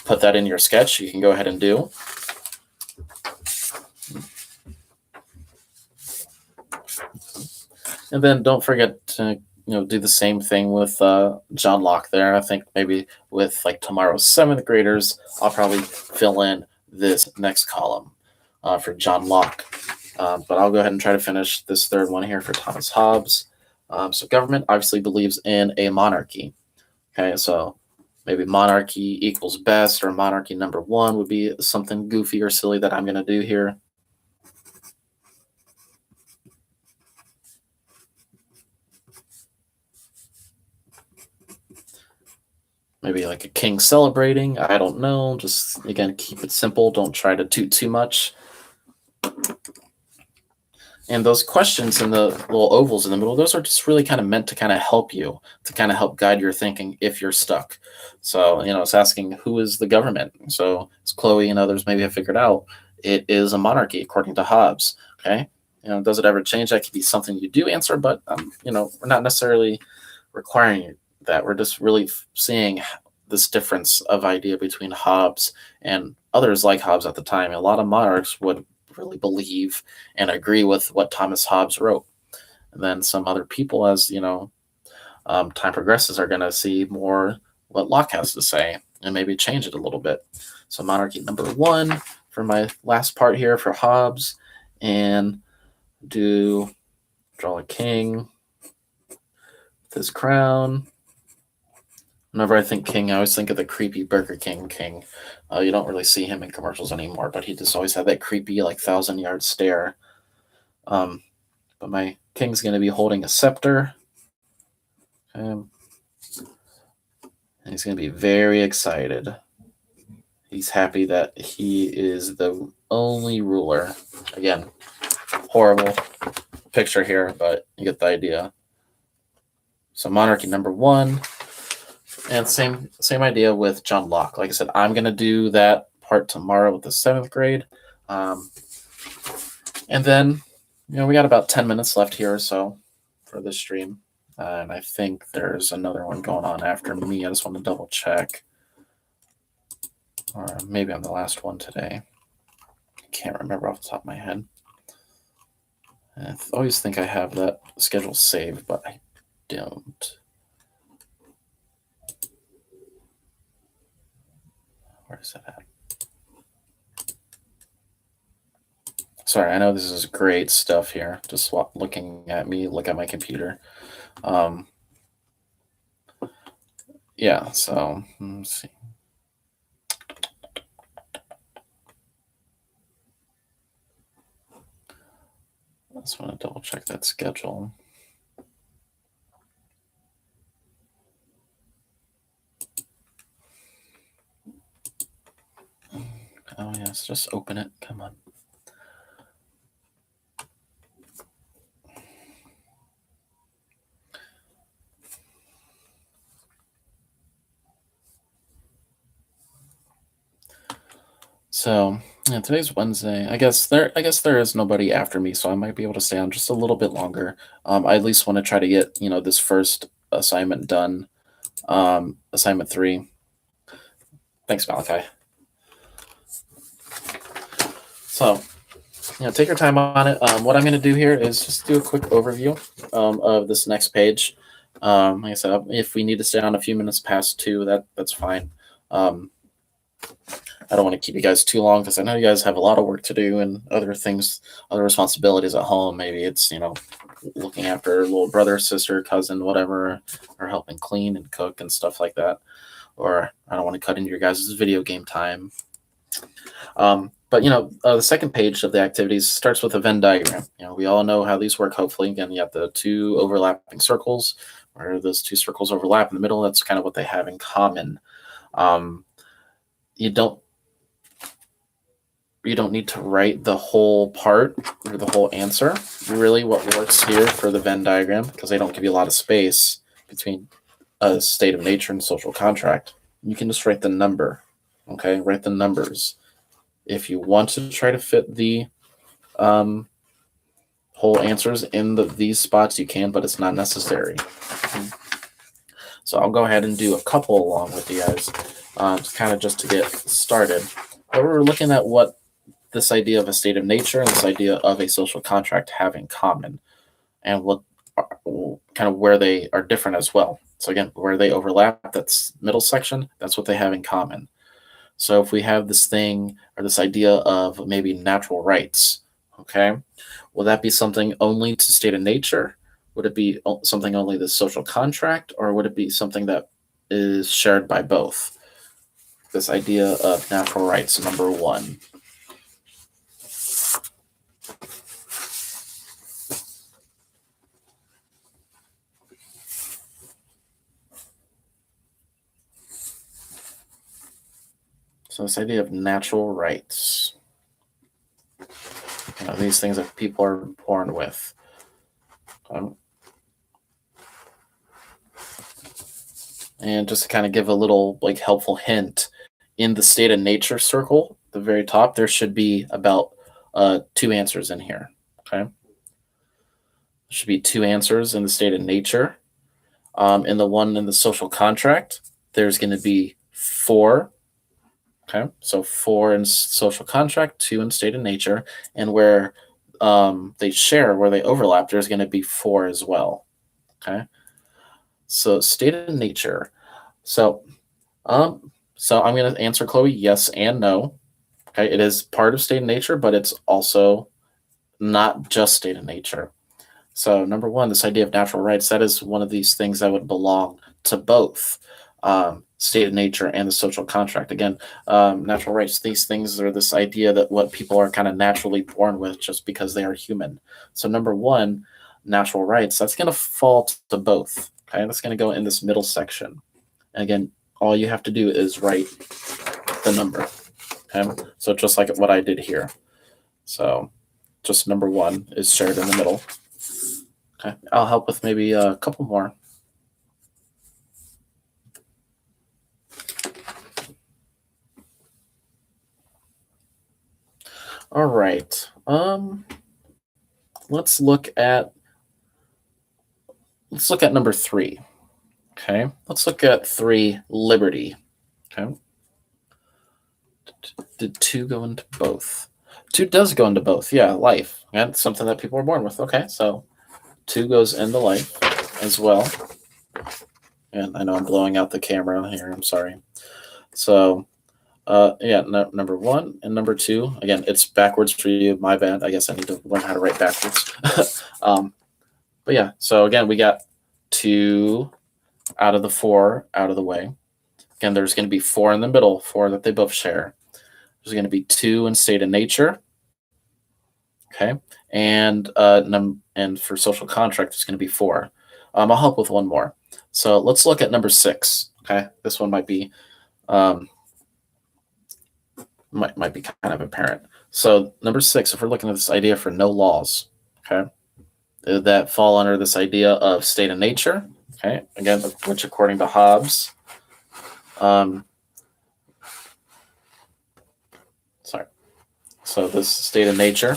put that in your sketch, you can go ahead and do. And then don't forget to do the same thing with John Locke there. I think maybe with tomorrow's 7th graders, I'll probably fill in this next column for John Locke. But I'll go ahead and try to finish this third one here for Thomas Hobbes. So government obviously believes in a monarchy. Okay, so maybe monarchy equals best, or monarchy number 1 would be something goofy or silly that I'm going to do here. Maybe like a king celebrating. I don't know. Just, again, keep it simple. Don't try to toot too much. And those questions in the little ovals in the middle, those are just really kind of meant to kind of help you, to kind of help guide your thinking if you're stuck. So, it's asking, who is the government? So, as Chloe and others maybe have figured out, it is a monarchy, according to Hobbes. Okay? Does it ever change? That could be something you do answer, but, we're not necessarily requiring that. We're just really seeing this difference of idea between Hobbes and others like Hobbes at the time. A lot of monarchs would really believe and agree with what Thomas Hobbes wrote. And then some other people, as time progresses, are going to see more what Locke has to say and maybe change it a little bit. So monarchy number 1 for my last part here for Hobbes, and draw a king with his crown. Whenever I think king, I always think of the creepy Burger King king. You don't really see him in commercials anymore, but he just always had that creepy, 1,000-yard stare. But my king's going to be holding a scepter. And he's going to be very excited. He's happy that he is the only ruler. Again, horrible picture here, but you get the idea. So monarchy number 1. And same idea with John Locke. Like I said, I'm going to do that part tomorrow with the 7th grade. And then, we got about 10 minutes left here or so for this stream. And I think there's another one going on after me. I just want to double check. Or maybe I'm the last one today. I can't remember off the top of my head. I always think I have that schedule saved, but I don't. Where is it at? Sorry, I know this is great stuff here. Just looking at me, look at my computer. Yeah, so let's see. I just want to double check that schedule. Oh, yes, just open it. Come on. So, today's Wednesday. I guess there is nobody after me, so I might be able to stay on just a little bit longer. I at least want to try to get, this first assignment done. Assignment 3. Thanks, Malachi. So, take your time on it. What I'm going to do here is just do a quick overview of this next page. Like I said, if we need to stay on a few minutes past 2, that's fine. I don't want to keep you guys too long because I know you guys have a lot of work to do and other things, other responsibilities at home. Maybe it's, looking after little brother, sister, cousin, whatever, or helping clean and cook and stuff like that. Or I don't want to cut into your guys' video game time. But the second page of the activities starts with a Venn diagram. We all know how these work. Hopefully, again, you have the two overlapping circles, where those two circles overlap in the middle. That's kind of what they have in common. You don't need to write the whole part or the whole answer. Really, what works here for the Venn diagram, because they don't give you a lot of space between a state of nature and social contract, you can just write the number. Okay, write the numbers. If you want to try to fit the whole answers in these spots, you can, but it's not necessary. So I'll go ahead and do a couple along with you guys, just to get started. But we're looking at what this idea of a state of nature and this idea of a social contract have in common, and what kind of where they are different as well. So again, where they overlap, that's middle section, that's what they have in common. So if we have this thing or this idea of maybe natural rights, okay, will that be something only to state of nature? Would it be something only the social contract, or would it be something that is shared by both? This idea of natural rights, number one. So this idea of natural rights, these things that people are born with. And just to kind of give a little helpful hint, in the state of nature circle, the very top, there should be about 2 answers in here. Okay, there should be 2 answers in the state of nature. In the one in the social contract, there's going to be 4. Okay, so 4 in social contract, 2 in state of nature, and where they share, where they overlap, there's going to be 4 as well. Okay, so state of nature. So I'm going to answer Chloe yes and no. Okay, it is part of state of nature, but it's also not just state of nature. So number one, this idea of natural rights, that is one of these things that would belong to both state of nature and the social contract. Again, natural rights, these things are this idea that what people are kind of naturally born with just because they are human. So number one, natural rights, that's going to fall to both. Okay, that's going to go in this middle section. And again, all you have to do is write the number. Okay, so just like what I did here. So just number one is shared in the middle. Okay, I'll help with maybe a couple more. All right. Let's look at number 3. Okay. Let's look at 3, liberty. Okay. Did 2 go into both? 2 does go into both. Yeah, life. That's something that people are born with. Okay, so 2 goes into life as well. And I know I'm blowing out the camera here. I'm sorry. So number 1 and number 2. Again, it's backwards for you. My bad. I guess I need to learn how to write backwards. But yeah, so again, we got 2 out of the 4 out of the way. Again, there's going to be 4 in the middle, 4 that they both share. There's going to be 2 in state of nature. Okay, and for social contract, it's going to be 4. I'll help with one more. So let's look at number 6. Okay, this one might be might be kind of apparent. So number 6, if we're looking at this idea for no laws, okay, that fall under this idea of state of nature. Okay, again, which according to Hobbes, so this state of nature.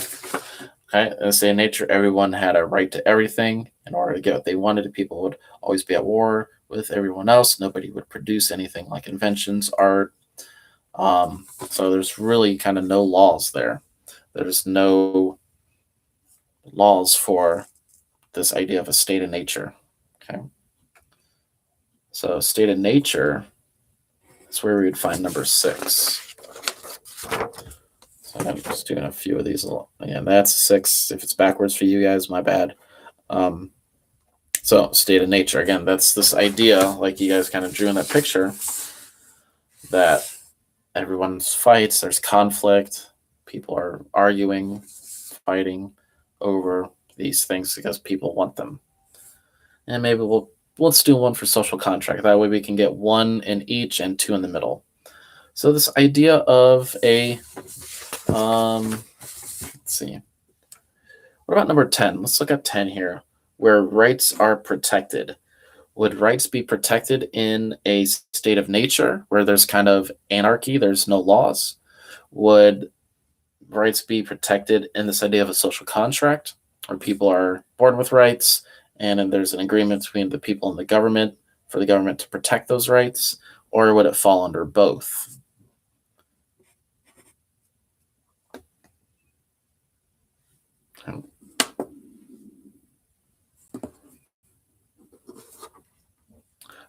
Okay, in the state of nature, everyone had a right to everything. In order to get what they wanted, people would always be at war with everyone else. Nobody would produce anything like inventions, art. So there's really kind of no laws there. There's no laws for this idea of a state of nature. Okay, so state of nature is where we would find number 6. I'm just doing a few of these. Again, that's 6. If it's backwards for you guys, my bad. So state of nature, again, that's this idea, like you guys kind of drew in that picture, that everyone's fights, there's conflict, people are arguing, fighting over these things because people want them. And maybe let's do one for social contract. That way we can get 1 in each and 2 in the middle. So this idea of a let's see. What about number 10? Let's look at 10 here, where rights are protected. Would rights be protected in a state of nature where there's kind of anarchy, there's no laws? Would rights be protected in this idea of a social contract where people are born with rights and then there's an agreement between the people and the government for the government to protect those rights? Or would it fall under both?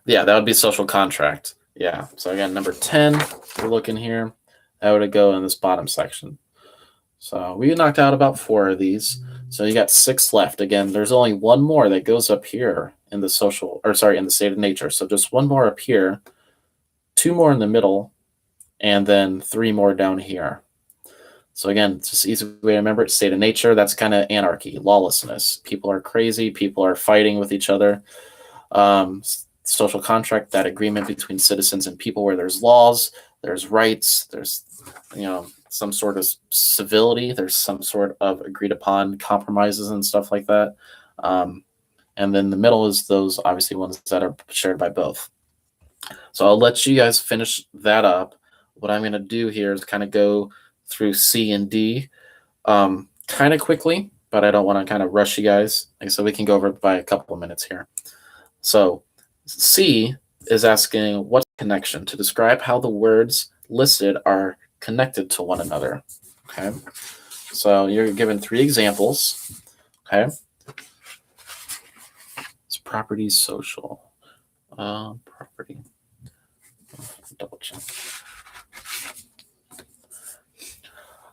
Yeah, that would be social contract. Yeah. So again, number 10, we're looking here. That would go in this bottom section. So we knocked out about 4 of these. So you got 6 left. Again, there's only 1 more that goes up here in the in the state of nature. So just 1 more up here, 2 more in the middle, and then 3 more down here. So again, it's just easy way to remember it. State of nature, that's kind of anarchy, lawlessness. People are crazy. People are fighting with each other. Social contract, that agreement between citizens and people where there's laws, there's rights, there's some sort of civility, there's some sort of agreed upon compromises and stuff like that. And then the middle is those obviously ones that are shared by both. So I'll let you guys finish that up. What I'm going to do here is kind of go through C and D kind of quickly, but I don't want to kind of rush you guys. So we can go over it by a couple of minutes here. So C is asking what's the connection to describe how the words listed are connected to one another. Okay. So you're given 3 examples. Okay. It's property, social. Property. Double check.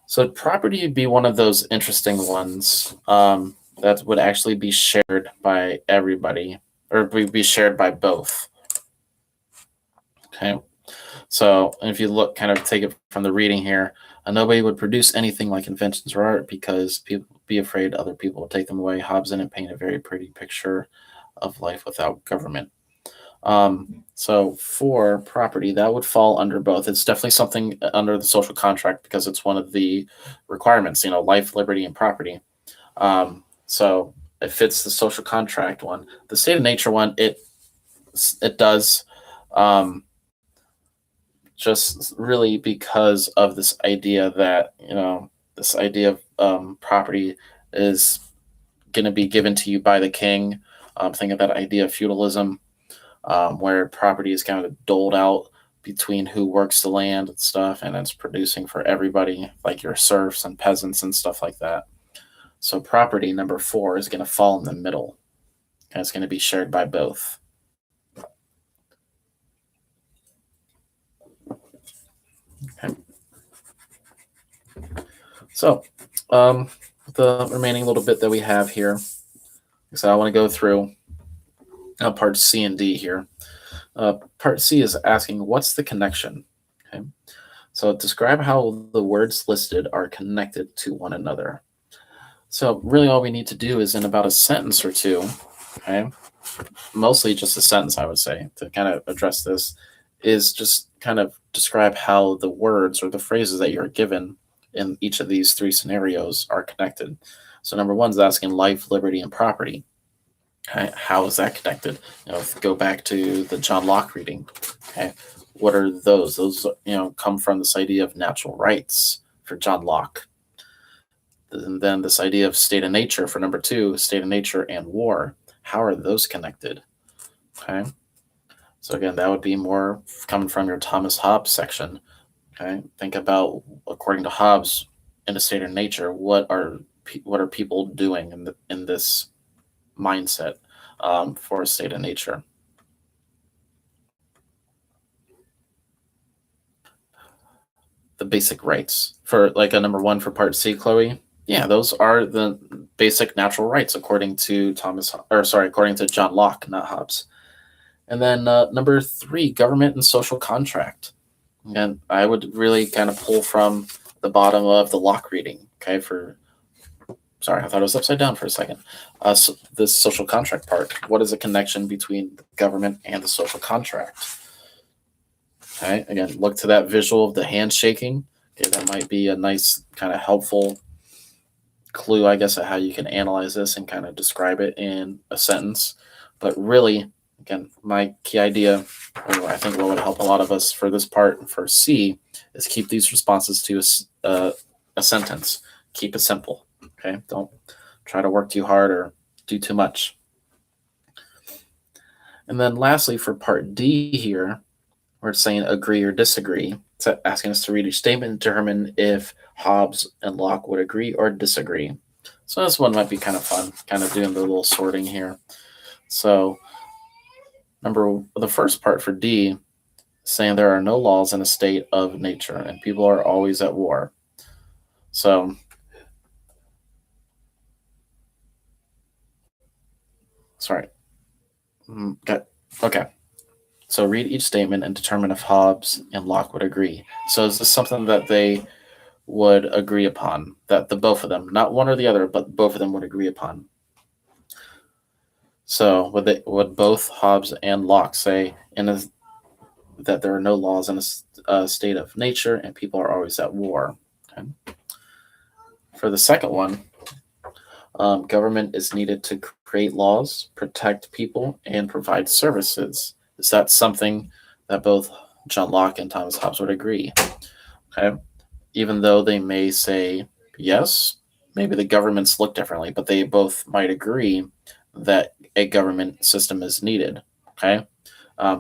So property would be one of those interesting ones that would actually be shared by everybody, or would be shared by both. Okay. So if you look, kind of take it from the reading here, nobody would produce anything like inventions or art because people would be afraid other people would take them away. Hobbes didn't paint a very pretty picture of life without government. So for property, that would fall under both. It's definitely something under the social contract because it's one of the requirements, life, liberty, and property. So it fits the social contract one. The state of nature one, it does. Just really because of this idea that this idea of property is going to be given to you by the king. Think of that idea of feudalism, where property is kind of doled out between who works the land and stuff, and it's producing for everybody, like your serfs and peasants and stuff like that. So property number 4 is going to fall in the middle, and it's going to be shared by both. Okay. So the remaining little bit that we have here, so I want to go through part C and D here. Part C is asking, what's the connection? Okay. So describe how the words listed are connected to one another. So really all we need to do is in about a sentence or 2, okay, mostly just a sentence, I would say, to kind of address this, is just kind of describe how the words or the phrases that you're given in each of these 3 scenarios are connected. So number 1 is asking life, liberty, and property. Okay, how is that connected? Go back to the John Locke reading. Okay, what are those? Those come from this idea of natural rights for John Locke. And then this idea of state of nature for number 2, state of nature and war. How are those connected? Okay. So again, that would be more coming from your Thomas Hobbes section. Okay. Think about, according to Hobbes, in a state of nature, what are people doing in this mindset for a state of nature? the basic rights for like a number 1 for part C, Chloe. Yeah, those are the basic natural rights according to according to John Locke, not Hobbes. And then number 3, government and social contract. And I would really kind of pull from the bottom of the Locke reading. Okay, sorry, I thought it was upside down for a second. So this social contract part. What is the connection between the government and the social contract? Okay, again, look to that visual of the handshaking. Okay, that might be a nice kind of helpful clue, I guess, at how you can analyze this and kind of describe it in a sentence. But really, again, my key idea, or I think what would help a lot of us for this part, for C, is keep these responses to a sentence. Keep it simple, okay? Don't try to work too hard or do too much. And then lastly, for part D here, we're saying agree or disagree. It's asking us to read each statement and determine if Hobbes and Locke would agree or disagree. So this one might be kind of fun, kind of doing the little sorting here. So the first part for D, saying there are no laws in a state of nature and people are always at war. So, sorry. Okay. So read each statement and determine if Hobbes and Locke would agree. So is this something that they would agree upon? That the both of them, not one or the other, but both of them would agree upon. So would both Hobbes and Locke say that there are no laws in a state of nature and people are always at war? Okay. For the second one, government is needed to create laws, protect people, and provide services. Is that something that both John Locke and Thomas Hobbes would agree? Okay. Even though they may say yes, maybe the governments look differently, but they both might agree that a government system is needed. Okay.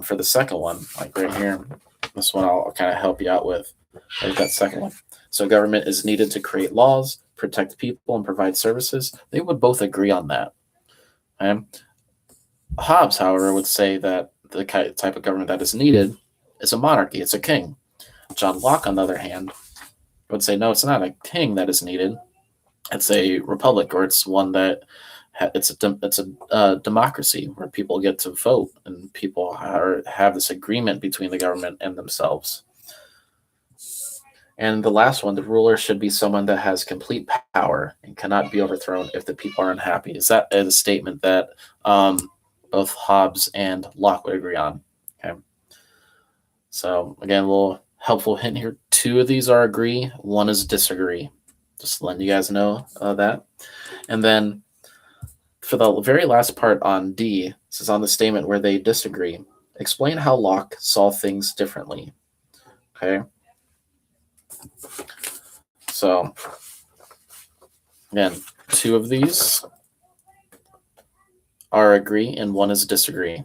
For the second one, like right here, this one I'll kind of help you out with. Like that second one. So government is needed to create laws, protect people, and provide services. They would both agree on that. Okay? Hobbes, however, would say that the type of government that is needed is a monarchy. It's a king. John Locke, on the other hand, would say, no, it's not a king that is needed. It's a republic, or it's one that it's a democracy where people get to vote and people have this agreement between the government and themselves. And the last one, the ruler should be someone that has complete power and cannot be overthrown if the people are unhappy. Is that a statement that both Hobbes and Locke would agree on? Okay. So again, a little helpful hint here. 2 of these are agree, 1 is disagree. Just letting you guys know that. And then for the very last part on D, this is on the statement where they disagree. Explain how Locke saw things differently. Okay. So, again, 2 of these are agree and 1 is disagree.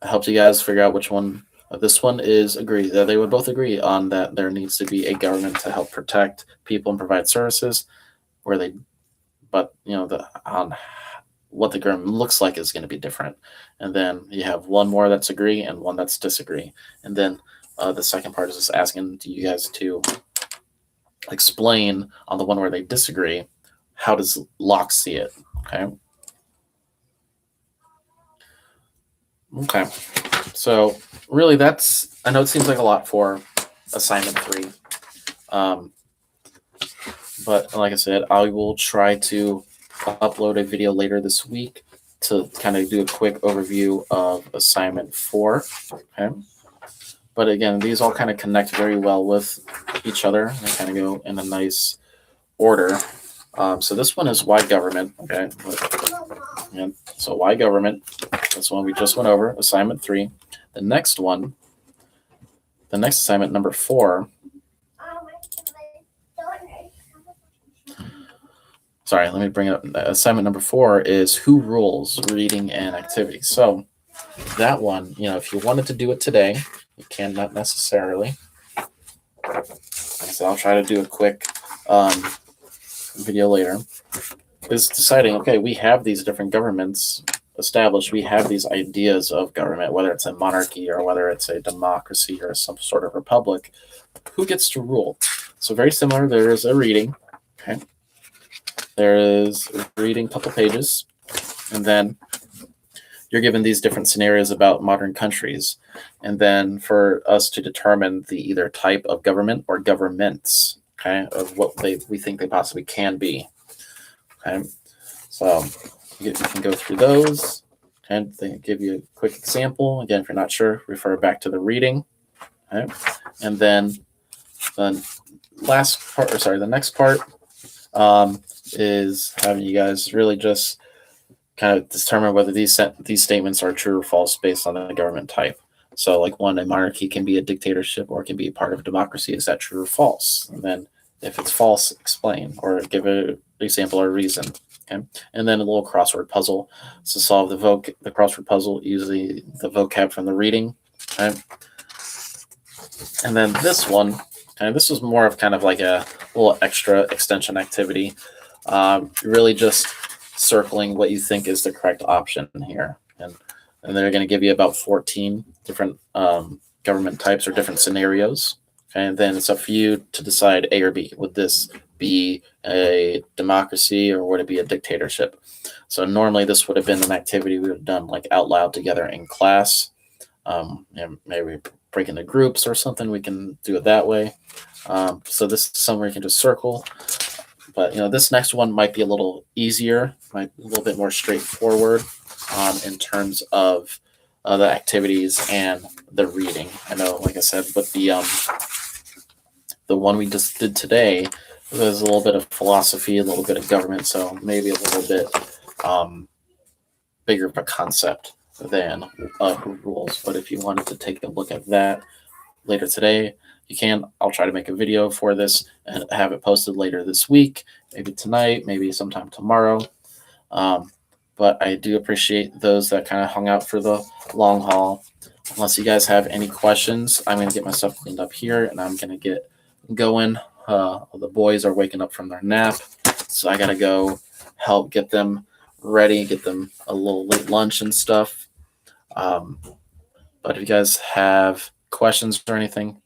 I helped you guys figure out which one. This one is agree. They would both agree on that there needs to be a government to help protect people and provide services. But on what the government looks like is going to be different. And then you have 1 more that's agree and 1 that's disagree. And then the second part is just asking you guys to explain on the one where they disagree, how does Locke see it? Okay. So really I know it seems like a lot for assignment 3. But like I said, I will try to upload a video later this week to kind of do a quick overview of assignment 4. Okay. But again, these all kind of connect very well with each other and kind of go in a nice order. So this one is why government. Okay. And so why government? That's one we just went over, assignment 3. The next assignment, number 4. Sorry, let me bring it up. Assignment number 4 is who rules reading and activity. So that one, if you wanted to do it today, you can, not necessarily. So I'll try to do a quick video later. Is deciding, okay, we have these different governments established, we have these ideas of government, whether it's a monarchy or whether it's a democracy or some sort of republic. Who gets to rule? So very similar. There is a reading. Okay. There is a reading, couple pages, and then you're given these different scenarios about modern countries. And then for us to determine the either type of government or governments, okay, of what we think they possibly can be. Okay. So you can go through those and they give you a quick example. Again, if you're not sure, refer back to the reading. Okay. And then the next part is having you guys really just kind of determine whether these statements are true or false based on the government type. So like one, a monarchy can be a dictatorship or it can be a part of a democracy. Is that true or false? And then if it's false, explain or give an example or reason. Okay. And then a little crossword puzzle. So solve the crossword puzzle using the vocab from the reading. Okay. And then this one, this was more of kind of like a little extra extension activity. Really just circling what you think is the correct option here. And they're going to give you about 14 different government types or different scenarios. Okay, and then it's up for you to decide A or B. Would this be a democracy or would it be a dictatorship? So normally this would have been an activity we would have done like out loud together in class. And maybe break into groups or something. We can do it that way. So this is somewhere you can just circle. But this next one might be a little easier, might be a little bit more straightforward in terms of the activities and the reading. I know, like I said, but the one we just did today was a little bit of philosophy, a little bit of government, so maybe a little bit bigger of a concept than who rules. But if you wanted to take a look at that later today, you can. I'll try to make a video for this and have it posted later this week, maybe tonight, maybe sometime tomorrow. But I do appreciate those that kind of hung out for the long haul. Unless you guys have any questions, I'm going to get my stuff cleaned up here and I'm going to get going. The boys are waking up from their nap, so I got to go help get them ready, get them a little late lunch and stuff. But if you guys have questions or anything,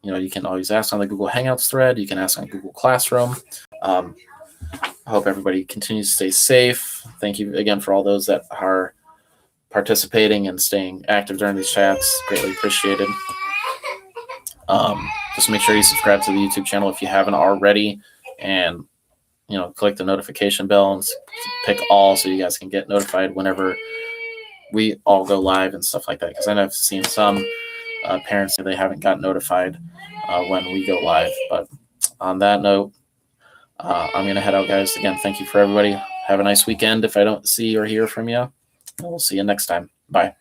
you can always ask on the Google Hangouts thread. You can ask on Google Classroom. I hope everybody continues to stay safe. Thank you again for all those that are participating and staying active during these chats. Greatly appreciated. Just make sure you subscribe to the YouTube channel if you haven't already, and click the notification bell and pick all so you guys can get notified whenever we all go live and stuff like that. Because I know I've seen some parents say they haven't got notified when we go live. But on that note, I'm going to head out, guys. Again, thank you for everybody. Have a nice weekend if I don't see or hear from you. We'll see you next time. Bye.